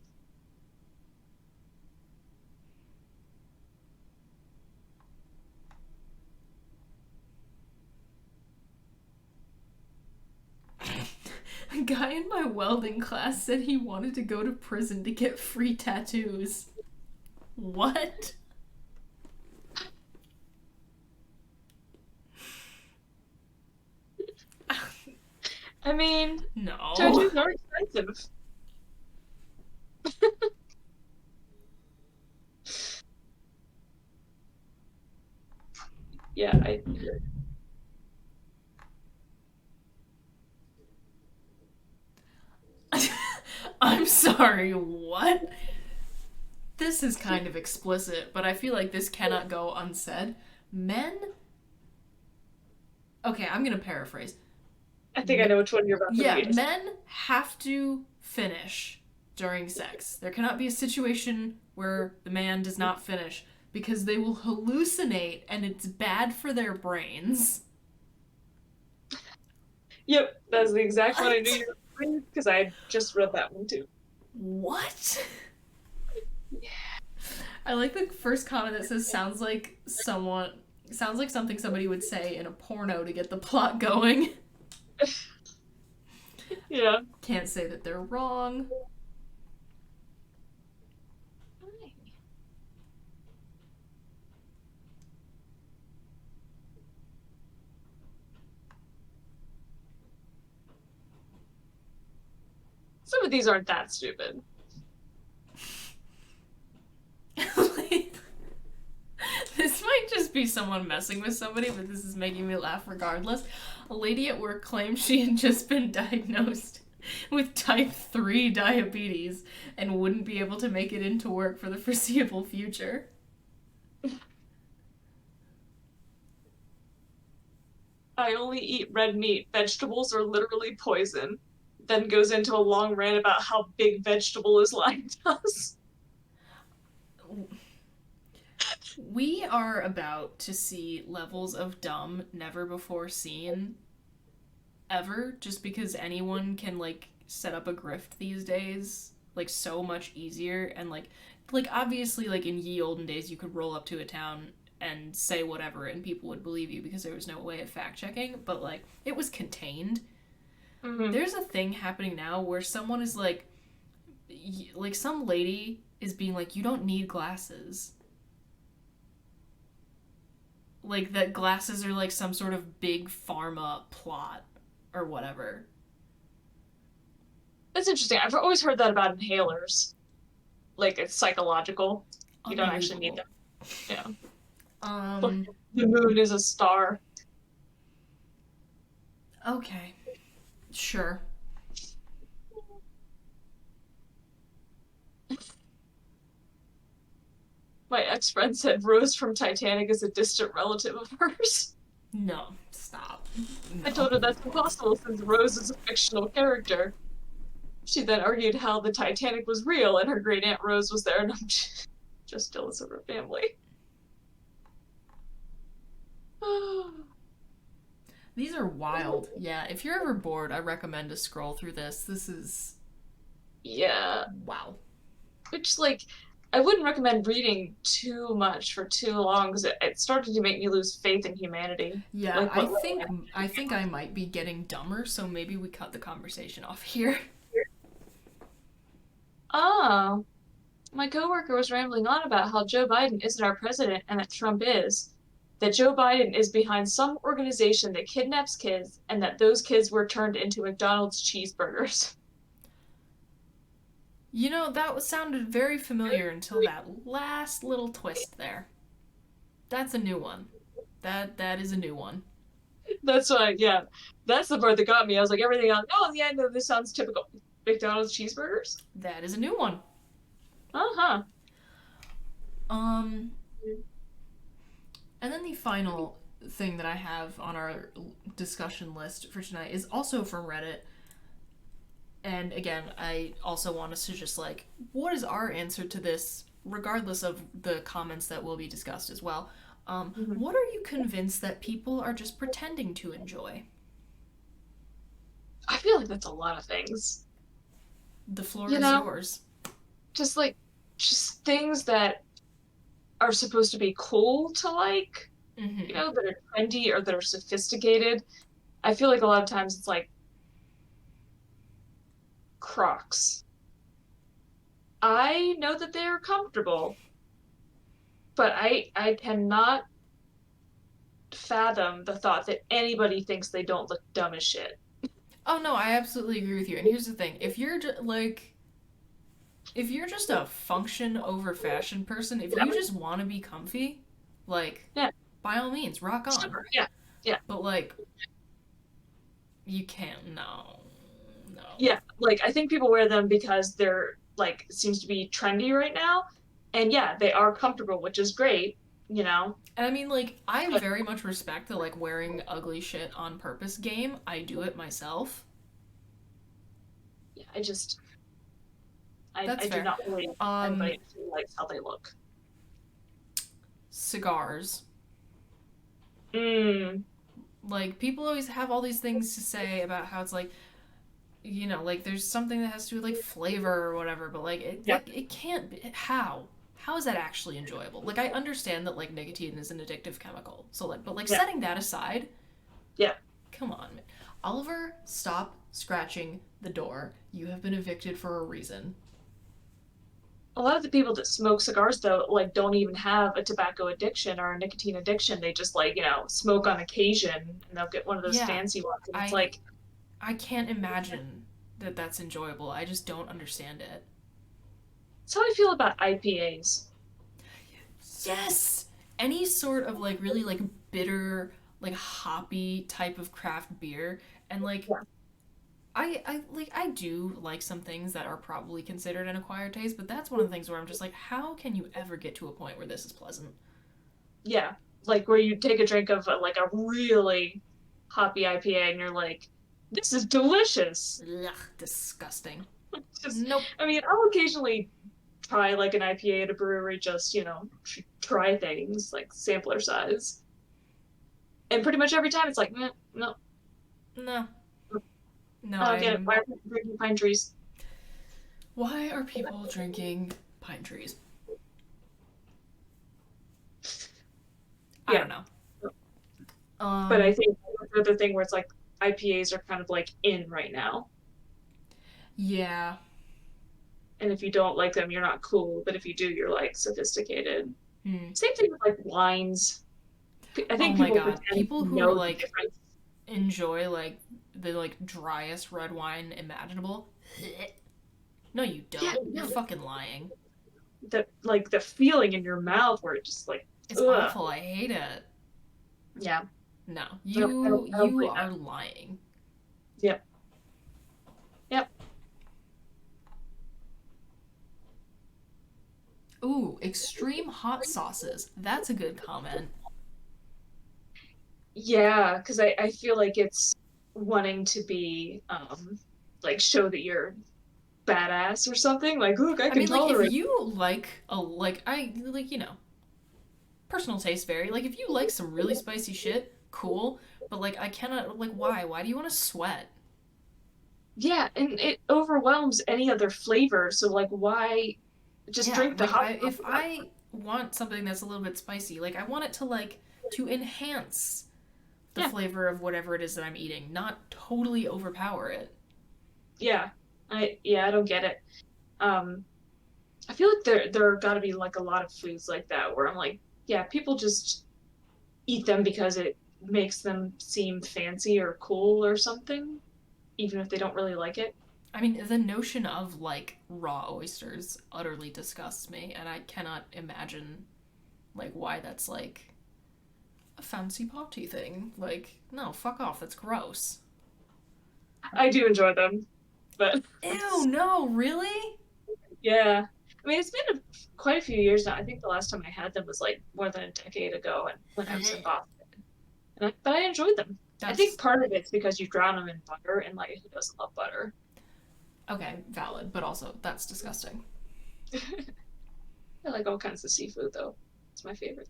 A guy in my welding class said he wanted to go to prison to get free tattoos. What? I mean, No. tattoos are expensive. Yeah, I'm sorry, what? This is kind of explicit, but I feel like this cannot go unsaid. Men? Okay, I'm gonna paraphrase. I think I know which one you're about to Yeah, read. men have to finish during sex. There cannot be a situation where the man does not finish because they will hallucinate and it's bad for their brains. Yep, that's the exact one I knew What? you were reading because I just read that one too. What? I like the first comment that says sounds like something somebody would say in a porno to get the plot going. Yeah. Can't say that they're wrong. Some of these aren't that stupid. This might just be someone messing with somebody, but this is making me laugh regardless. A lady at work claimed she had just been diagnosed with type 3 diabetes and wouldn't be able to make it into work for the foreseeable future. I only eat red meat. Vegetables are literally poison. Then goes into a long rant about how big vegetable is lying to us. We are about to see levels of dumb never before seen ever, just because anyone can like set up a grift these days like so much easier. And like obviously like in ye olden days you could roll up to a town and say whatever and people would believe you because there was no way of fact checking, but like it was contained. Mm-hmm. There's a thing happening now where someone is like some lady is being like, you don't need glasses, like that glasses are like some sort of big pharma plot or whatever. That's interesting. I've always heard that about inhalers. Like it's psychological. You don't actually need Unbelievable. them. Yeah. Look, um the moon is a star. okay, sure. My ex-friend said Rose from Titanic is a distant relative of hers. No, stop. I No. told her that's impossible since Rose is a fictional character. She then argued how the Titanic was real and her great aunt Rose was there, and I'm just jealous of her family. These are wild. Yeah, if you're ever bored, I recommend to scroll through this. This is Yeah, wow. which like I wouldn't recommend reading too much for too long because it started to make me lose faith in humanity. Yeah, Like I what? think I think I might be getting dumber, so maybe we cut the conversation off here. Oh, my coworker was rambling on about how Joe Biden isn't our president and that Trump is. That Joe Biden is behind some organization that kidnaps kids and that those kids were turned into McDonald's cheeseburgers. You know, that sounded very familiar until that last little twist there. That's a new one. That is a new one. That's why, yeah, that's the part that got me. I was like, everything else, oh, yeah, no, this sounds typical. McDonald's cheeseburgers? That is a new one. Uh-huh. Um and then the final thing that I have on our discussion list for tonight is also from Reddit. And again, I also want us to just like, what is our answer to this, regardless of the comments that will be discussed as well? Mhm. What are you convinced that people are just pretending to enjoy? I feel like that's a lot of things. The floor You is know, yours. just like, just things that are supposed to be cool to like, Mm-hmm. that are trendy or that are sophisticated. I feel like a lot of times it's like Crocs. I know that they are comfortable, but I cannot fathom the thought that anybody thinks they don't look dumb as shit. Oh no, I absolutely agree with you. And here's the thing: if you're just a function over fashion person, if you just want to be comfy, like, Yeah, by all means, rock on. sure. Yeah, yeah, But like, you can't. No, no. yeah. Like I think people wear them because they're like seems to be trendy right now, and yeah, they are comfortable, which is great. you know? And I mean, like, I very much respect the like wearing ugly shit on purpose game. I do it myself. Yeah, That's I do fair. not believe Um, anybody actually likes how they look. Cigars. Mm, Like, people always have all these things to say about how it's like, like there's something that has to do with like flavor or whatever, but yeah, it can't be. How is that actually enjoyable? Like, I understand that like nicotine is an addictive chemical, so like, but like yeah, setting that aside, yeah. come on, man. Oliver, stop scratching the door. You have been evicted for a reason. A lot of the people that smoke cigars though, like don't even have a tobacco addiction or a nicotine addiction. They just like, smoke on occasion and they'll get one of those Yeah, fancy ones. And it's I like, I can't imagine that that's enjoyable. I just don't understand it. that's how I feel about IPAs. Yes, any sort of like really like bitter, like hoppy type of craft beer, and like Yeah. I do like some things that are probably considered an acquired taste, but that's one of the things where I'm just like, how can you ever get to a point where this is pleasant? Yeah. Like where you take a drink of like a really hoppy IPA and you're like, this is delicious. Ugh, disgusting. Just, Nope. I mean, I'll occasionally try like an IPA at a brewery, just, try things like sampler size. And pretty much every time it's like, no, No. No, I don't get it. Why I'm. are people drinking pine trees? Why are people drinking pine trees? I Yeah. don't know. But I Um, think that's the other thing where it's like IPAs are kind of like in right now. yeah. And if you don't like them, you're not cool. But if you do, you're like sophisticated. Hmm. Same thing with like wines. I Oh think my people god. pretend People to who are know the like difference. enjoy like the like driest red wine imaginable. No, you Yeah, don't. You're no, fucking lying. the feeling in your mouth where it just like, It's ugh. awful. I hate it. Yeah, No, I don't, you I don't you blame are that. lying. Yep, yep. Ooh, extreme hot sauces. That's a good comment. Yeah, because I feel like it's wanting to be like show that you're badass or something. Like, look, I I can mean, like if tolerate. you like a like I like personal taste vary. Like if you like some really spicy shit, cool. But like I cannot like why? Why do you want to sweat? Yeah, and it overwhelms any other flavor. So like, why just Yeah, drink the like hot if sauce? I want something that's a little bit spicy, like I want it to like to enhance the Yeah, flavor of whatever it is that I'm eating, not totally overpower it. yeah. I don't get it. Um, I feel like there got to be like a lot of foods like that where I'm like, yeah, people just eat them because it makes them seem fancy or cool or something, even if they don't really like it. I mean, the notion of like raw oysters utterly disgusts me, and I cannot imagine like why that's like a fancy party thing. Like, no, fuck off, that's gross. I do enjoy them, but Ew, no, really? yeah. I mean, it's been quite a few years now. I think the last time I had them was like more than a decade ago, and when I was in Boston. But I enjoyed them. I think That's part of it's because you drown them in butter, and like who doesn't love butter? okay, valid, but also that's disgusting. I like all kinds of seafood though. It's my favorite.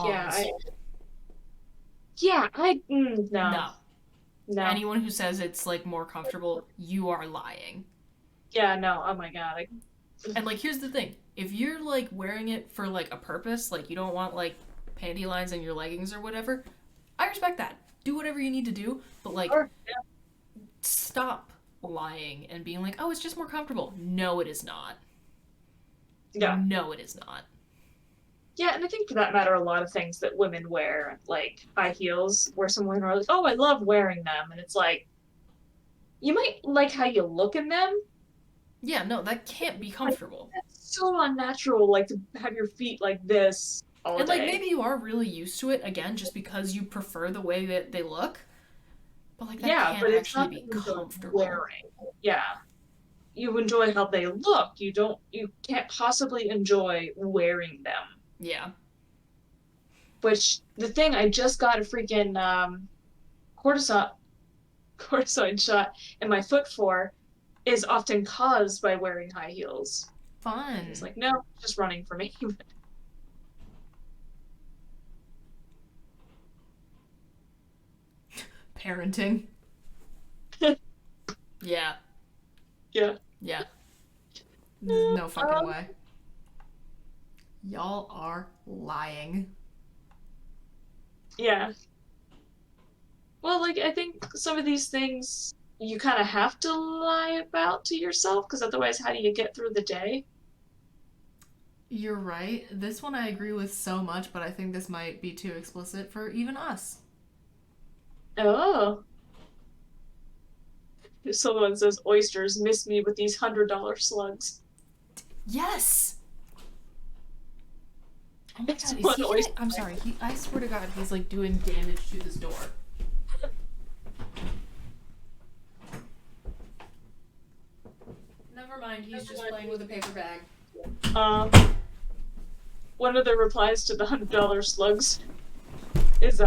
Yeah, Thongs. no, No. no. Anyone who says it's like more comfortable, you are lying. Yeah, no. Oh my god. And like here's the thing. If you're like wearing it for like a purpose, like you don't want like panty lines in your leggings or whatever, I respect that. Do whatever you need to do, but like Or stop lying and being like, "Oh, it's just more comfortable." No, it is not. yeah, No, it is not. yeah. And I think for that matter, a lot of things that women wear, like high heels, where some women are like, "Oh, I love wearing them," and it's like you might like how you look in them, Yeah, no, that can't be but comfortable. that's so unnatural. Like to have your feet like this all And like day. maybe you are really used to it again just because you prefer the way that they look, but like that Yeah, can't but it's actually not that be you enjoy comfortable. wearing. Yeah, you enjoy how they look. You can't possibly enjoy wearing them. Yeah. Which the thing I just got a freaking cortisone cortisone shot in my foot for is often caused by wearing high heels. He's Fun. like, no, just running for me. Parenting. Yeah. Yeah. Yeah. Uh, No fucking way. Y'all are lying. yeah. Well, like I think some of these things you kind of have to lie about to yourself because otherwise, how do you get through the day? You're right. This one I agree with so much, but I think this might be too explicit for even us. Oh, someone says oysters miss me with these $100 slugs. Yes! Oh my It's god, is one he gonna. oyster. I'm sorry, I swear to god, he's like doing damage to this door. Never mind, he's just playing with a paper bag. Um, one of the replies to the $100 slugs is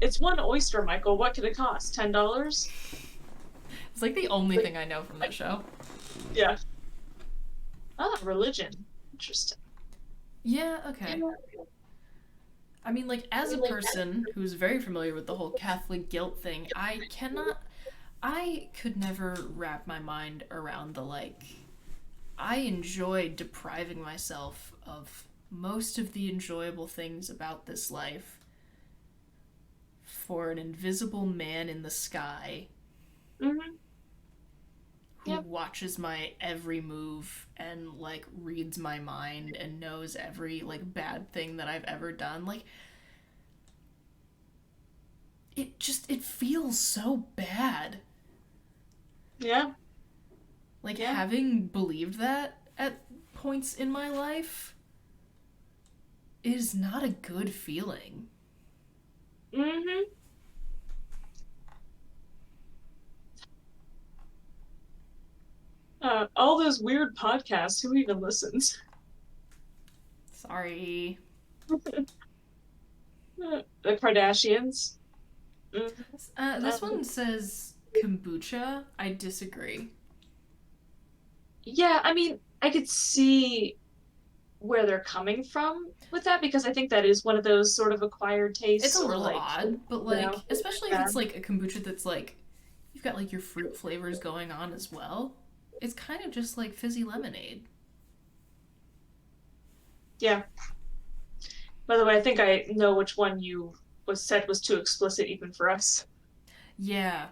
it's one oyster, Michael. What could it cost? $10? It's like the only thing I know from that show. Yeah. Ah, religion. Interesting. Yeah, okay. I mean, like, as a person who's very familiar with the whole Catholic guilt thing, I cannot. I could never wrap my mind around the, like. I enjoy depriving myself of most of the enjoyable things about this life for an invisible man in the sky Mm-hmm. who Yep. watches my every move and like reads my mind and knows every like bad thing that I've ever done. Like it feels so bad. Yeah. Like Yeah. having believed that at points in my life is not a good feeling. Mm-hmm. All those weird podcasts. Who even listens? Sorry. The Kardashians. Mm-hmm. This one says kombucha. I disagree. Yeah, I mean, I could see where they're coming from with that because I think that is one of those sort of acquired It's a tastes or little like, odd, but you know, like, especially if yeah. it's like a kombucha that's like, you've got like your fruit flavors going on as well. It's kind of just like fizzy lemonade. Yeah. By the way, I think I know which one you was said was too explicit even for us. Yeah.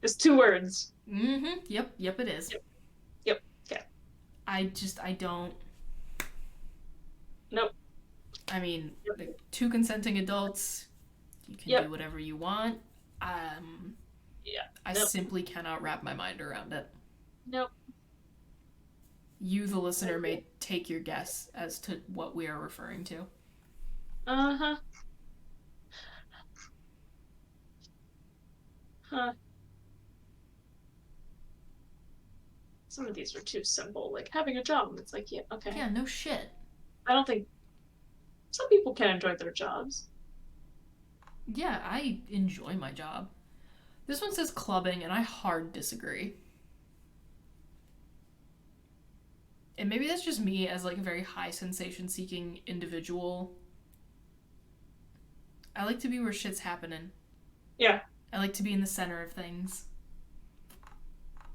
It's 2 words. Mm-hmm. Yep, it is. Yep. Yep. Okay. I don't. Nope. I mean, Yep. like, two consenting adults, you can do Yep. whatever you want. Um, Yeah. I Nope. simply cannot wrap my mind around it. Nope. You, the listener, may take your guess as to what we are referring to. Uh-huh. Huh. Some of these are too simple. Like having a job. It's like, yeah, okay. Yeah, no shit. I don't think some people can enjoy their jobs. Yeah, I enjoy my job. This one says clubbing, and I hard disagree. And maybe that's just me as like a very high sensation seeking individual. I like to be where shit's happening. Yeah. I like to be in the center of things.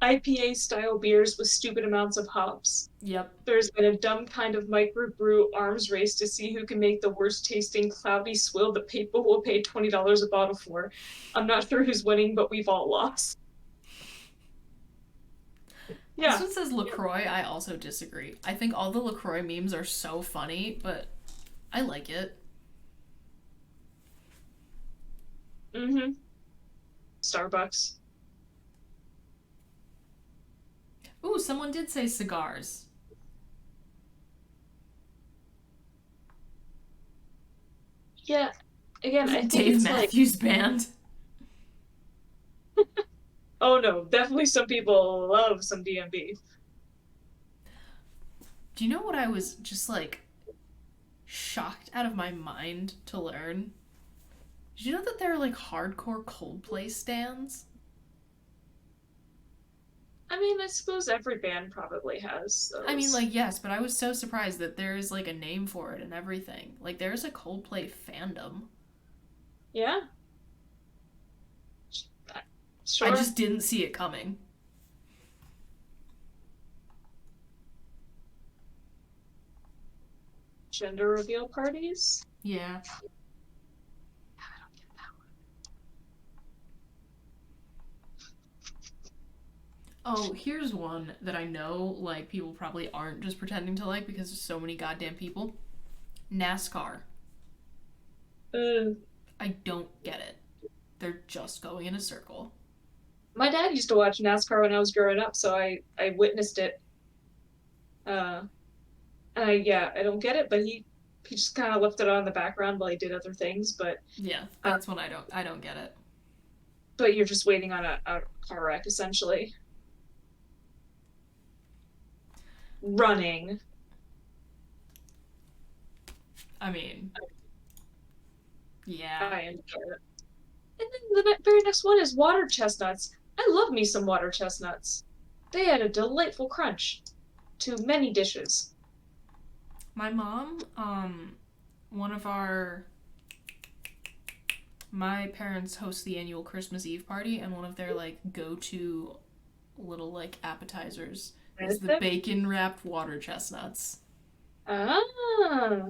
IPA style beers with stupid amounts of hops. Yep. There's been a dumb kind of microbrew arms race to see who can make the worst tasting cloudy swill that people will pay $20 a bottle for. I'm not sure who's winning, but we've all lost. This Yeah. one says LaCroix. I also disagree. I think all the LaCroix memes are so funny, but I like it. Mm-hmm. Starbucks. Ooh, someone did say cigars. Yeah. Again, I think Dave it's like, Matthews Band. oh no, definitely some people love some DMB. Do you know what I was just like shocked out of my mind to learn? Did you know that there are like hardcore Coldplay stands? I mean, I suppose every band probably has I mean, those. like, yes, but I was so surprised that there is like a name for it and everything. Like, there's a Coldplay fandom. Yeah, I sure. just didn't see it coming. Gender reveal parties. Yeah. Oh, here's one that I know, like, people probably aren't just pretending to like because there's so many goddamn people. NASCAR. Uh, I don't get it. They're just going in a circle. my dad used to watch NASCAR when I was growing up, so I witnessed it. Uh, yeah, I don't get it, but he just kind of left it on in the background while he did other things. Yeah, Uh, that's when I don't get it. but you're just waiting on a car wreck essentially. Running. I mean, yeah. I enjoy it. And then the very next one is water chestnuts. I love me some water chestnuts. They add a delightful crunch to many dishes. My mom, one of our my parents host the annual Christmas Eve party, and one of their like go-to little like appetizers is Is the it? bacon wrapped water chestnuts. Ah,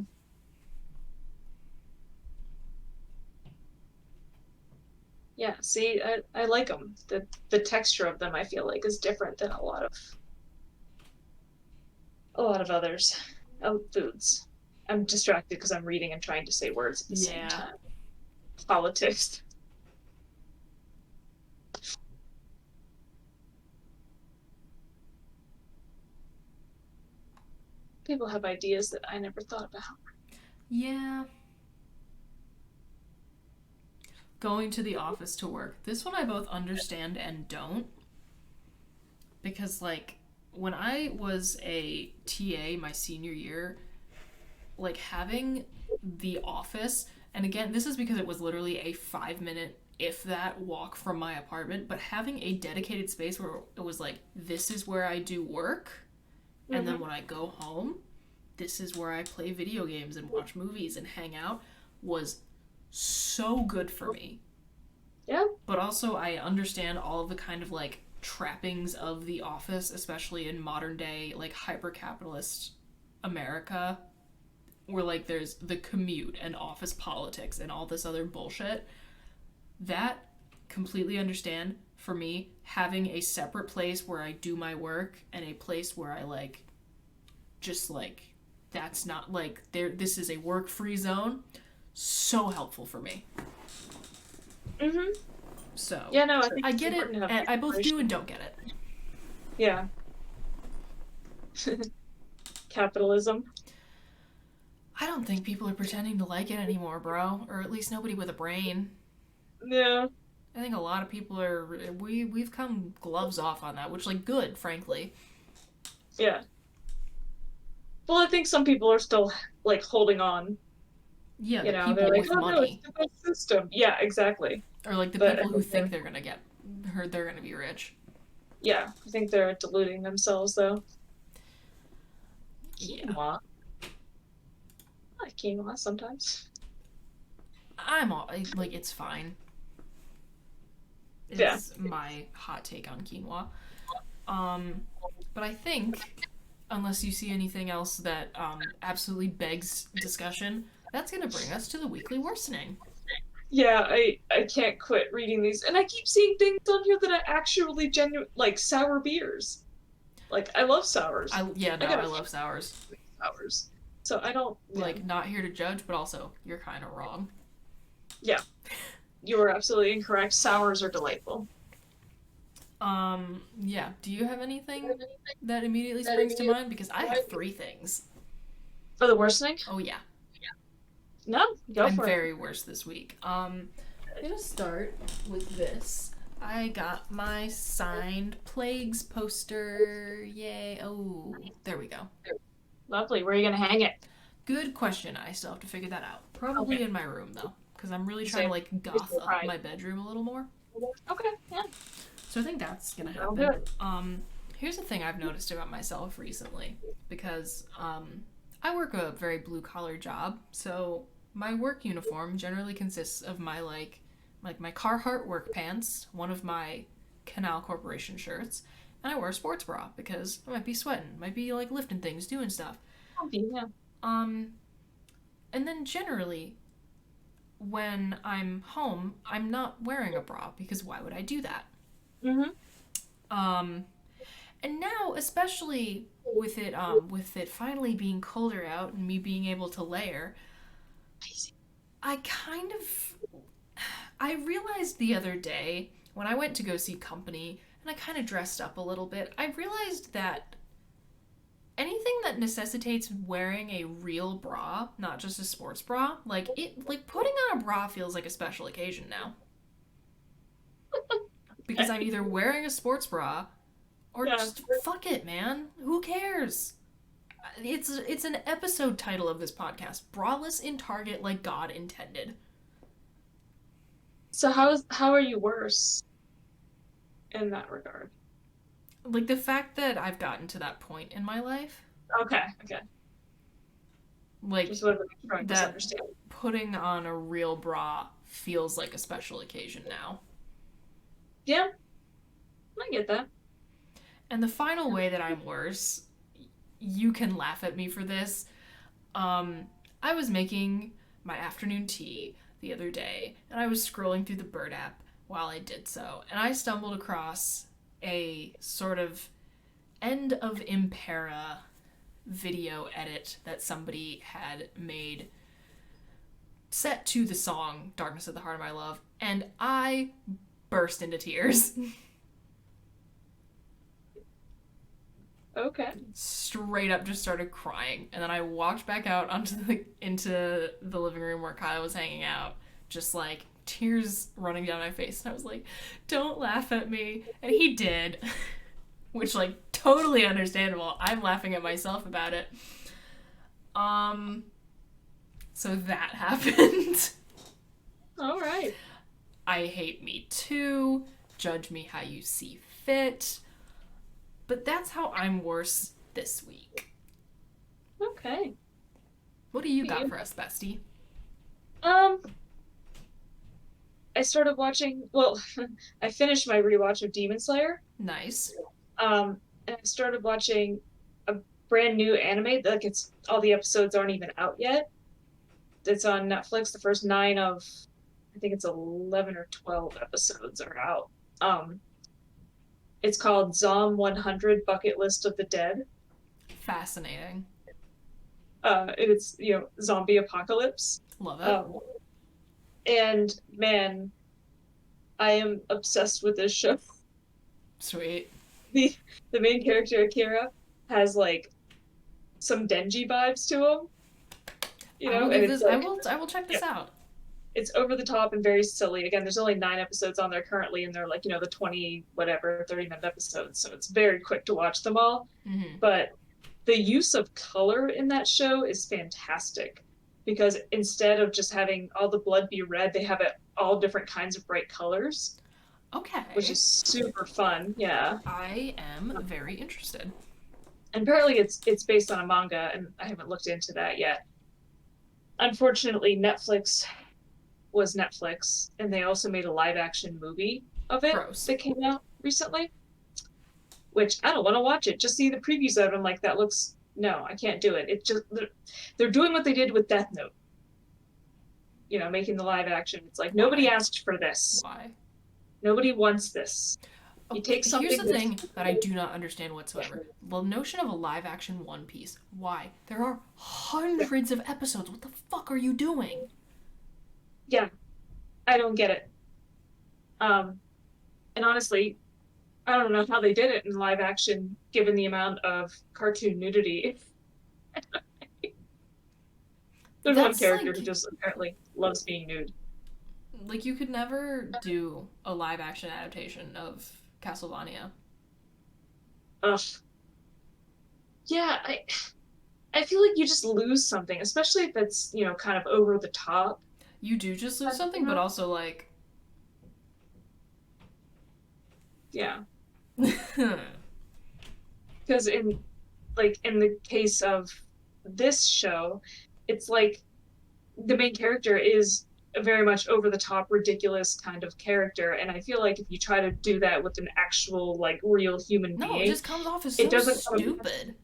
yeah. See, I like them. The texture of them, I feel like, is different than a lot of others foods. I'm distracted because I'm reading and trying to say words at the same Yeah. time. Politics. People have ideas that I never thought about. Yeah. Going to the office to work. This one I both understand and don't. Because, like, when I was a TA my senior year, like, having the office, and again, this is because it was literally a 5 minute, if that, walk from my apartment, but having a dedicated space where it was like, this is where I do work, and then Mm-hmm. when I go home, this is where I play video games and watch movies and hang out was so good for me. Yeah. But also, I understand all of the kind of like trappings of the office, especially in modern day, like hyper capitalist America, where like there's the commute and office politics and all this other bullshit. That completely understand. For me, having a separate place where I do my work and a place where I like just like that's not like there this is a work free zone, so helpful for me. Mm-hmm. So Yeah, no, I think I it's get it, important to have and I both do separation. and don't get it. Yeah. Capitalism. I don't think people are pretending to like it anymore, bro. Or at least nobody with a brain. Yeah. I think a lot of people are we've come gloves off on that, which like good, frankly. Yeah. Well, I think some people are still like holding on. Yeah, You the know, they're people like, with oh no, it's money, the best system. Yeah, exactly. or like the But I people who think think they're gonna get heard they're gonna be rich. I think they're deluding themselves though. Yeah, Quinoa. I like quinoa sometimes. I'm all like it's fine. Yeah. Is my hot take on quinoa. Um, but I think unless you see anything else that absolutely begs discussion, that's gonna bring us to the weekly worsening. Yeah, I can't quit reading these. And I keep seeing things on here that I actually like sour beers. Like I love sours. I yeah I no, got I a love few sours. sours. So I don't yeah. Like not here to judge, but also you're kind of wrong. Yeah, you were absolutely incorrect. Sours are delightful. Yeah. Do you have anything that immediately springs to mind? Because I have three things. For the worsening? Oh yeah, No, go I'm for it. very worse this week. I'm gonna start with this. I got my signed Plagues poster. Yay! Oh, there we go. Lovely. Where are you gonna hang it? Good question. I still have to figure that out. Probably Okay. in my room though, because I'm really trying to Same. like We goth still up pride. my bedroom a little more. Okay. Yeah. So I think that's gonna I'll do happen. it. Here's the thing I've noticed about myself recently, because I work a very blue collar job, so my work uniform generally consists of my like my Carhartt work pants, one of my Canal Corporation shirts, and I wear a sports bra because I might be sweating, might be like lifting things, doing stuff. Yeah. Um, and then generally when I'm home, I'm not wearing a bra because why would I do that? Mm-hmm. Um, and now, especially with it finally being colder out and me being able to layer, I kind of I realized the other day when I went to go see Company and I kind of dressed up a little bit, I realized that anything that necessitates wearing a real bra, not just a sports bra, like putting on a bra feels like a special occasion now. Because I'm either wearing a sports bra or Yeah. just fuck it, man. Who cares? It's an episode title of this podcast. Braless in Target like God intended. So how are you worse in that regard? Like the fact that I've gotten to that point in my life, Okay. Okay. like Just wanted to make sure I that misunderstand. putting on a real bra feels like a special occasion now. Yeah, I get that. And the final way that I'm worse, you can laugh at me for this. Um, I was making my afternoon tea the other day, and I was scrolling through the Bird app while I did so, and I stumbled across a sort of end of Impera video edit that somebody had made set to the song Darkness of the Heart of My Love, and I burst into tears. Okay. Straight up just started crying, and then I walked back out into the living room where Kyle was hanging out, just like tears running down my face, and I was like, "Don't laugh at me," and he did, which like totally understandable. I'm laughing at myself about it. Um, so that happened. All right. I hate me too. Judge me how you see fit. But that's how I'm worse this week. Okay. What do you got You. for us, bestie? Um, I started watching, well, I finished my rewatch of Demon Slayer. Nice. And I started watching a brand new anime. Like it's all the episodes aren't even out yet. It's on Netflix. The first nine of, I think it's 11 or 12 episodes are out. Um, it's called Zom 100 Bucket List of the Dead. Fascinating. It's, zombie apocalypse. Love it. Um, and man, I am obsessed with this show. Sweet. The the main character Akira has like some Denji vibes to him, I will and give it's this like I will check yeah, this out. it's over the top and very silly. Again, there's only nine episodes on there currently, and they're like, the 20 whatever 30-minute episodes, so it's very quick to watch them all. Mm-hmm. But the use of color in that show is fantastic because instead of just having all the blood be red, they have it all different kinds of bright colors, which Okay. is super fun. Yeah. I am very interested. And apparently it's based on a manga, and I haven't looked into that yet. Unfortunately, Netflix was Netflix, and they also made a live action movie of it Gross. that came out recently, which I don't want to watch it. Just see the previews of it. I'm like, that looks no, I can't do it. It just they're doing what they did with Death Note, making the live action. It's like nobody Why? asked for this. Why? Nobody wants this. You Okay, take here's something the that's thing that I do not understand whatsoever. The notion of a live action One Piece. Why? There are hundreds of episodes. What the fuck are you doing? yeah, I don't get it. Um, and honestly, I don't know how they did it in live action, given the amount of cartoon nudity. There's one That's character who just apparently loves being nude. like you could never do a live action adaptation of Castlevania. Ugh. Yeah, I feel like you just lose something, especially if it's, kind of over the top. You do just lose something, but also like, Yeah. Because in the case of this show, it's like the main character is a very much over the top, ridiculous kind of character, and I feel like if you try to do that with an actual like real human no, it being, just comes off as it so doesn't come across, stupid.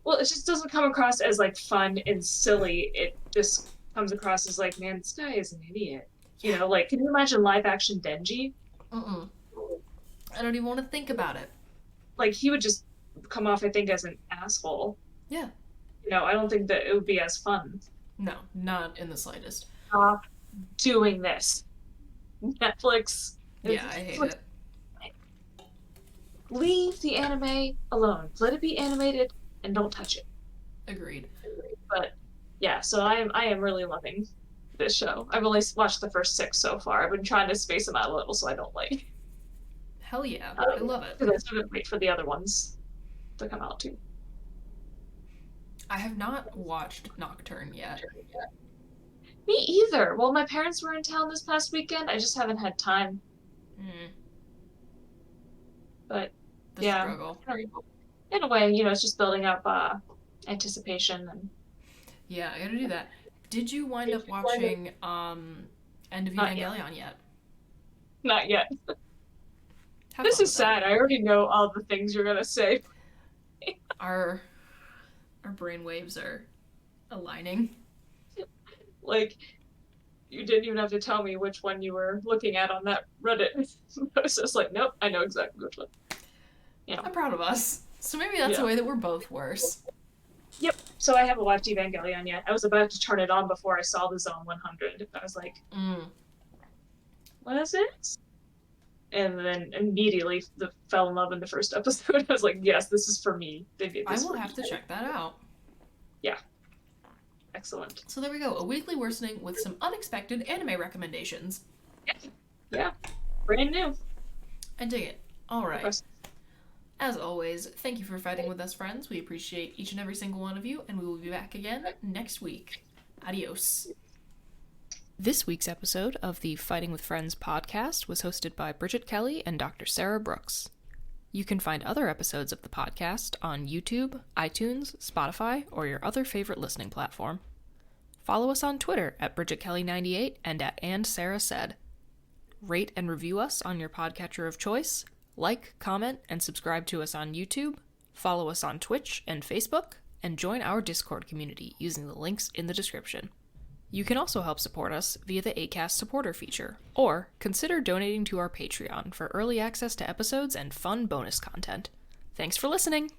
well, it just doesn't come across as like fun and silly. It just comes across as like, man, this guy is an idiot. Yeah. Like, can you imagine live action Denji? Mm-mm. I don't even want to think about it. Like, he would just come off, I think, as an asshole. Yeah. I don't think that it would be as fun. No, not in the slightest. Stop doing this. Netflix. Yeah, I hate it. Leave the anime alone. Let it be animated and don't touch it. Agreed. But yeah, so I am really loving this show. I've only watched the first 6 so far. I've been trying to space them out a little so I don't like. Hell yeah. I love it. Because I still gotta wait for the other ones to come out too. I have not watched Nocturne yet. Me either. Well, my parents were in town this past weekend. I just haven't had time. Mm, But the yeah, struggle. in a way, it's just building up anticipation and Yeah, I gotta do that. Did you wind up watching End of not yet. Evangelion yet? Not yet. Have This fun is with it. sad. I already know all the things you're gonna say. Our brain waves are aligning. Like, you didn't even have to tell me which one you were looking at on that Reddit. I was just like, nope, I know exactly which one. I'm proud of us. So maybe that's Yeah. a way that we're both worse. Yep. So I haven't watched Evangelion yet. I was about to turn it on before I saw the Zone 100. I was like, Mm. what is it? And then immediately fell in love in the first episode. I was like, yes, this is for me. They did I this will for have me. to check that out. Yeah. Excellent. So there we go. A weekly worsening with some unexpected anime recommendations. Yeah. Brand new. I dig it. All right. As always, thank you for fighting with us, friends. We appreciate each and every single one of you, and we will be back again next week. Adios. This week's episode of the Fighting with Friends podcast was hosted by Bridget Kelly and Dr. Sarah Brooks. You can find other episodes of the podcast on YouTube, iTunes, Spotify, or your other favorite listening platform. Follow us on Twitter at BridgetKelly98 and at AndSarahSaid. Rate and review us on your podcatcher of choice. Like, comment, and subscribe to us on YouTube. Follow us on Twitch and Facebook, and join our Discord community using the links in the description. You can also help support us via the Acast supporter feature, or consider donating to our Patreon for early access to episodes and fun bonus content. Thanks for listening!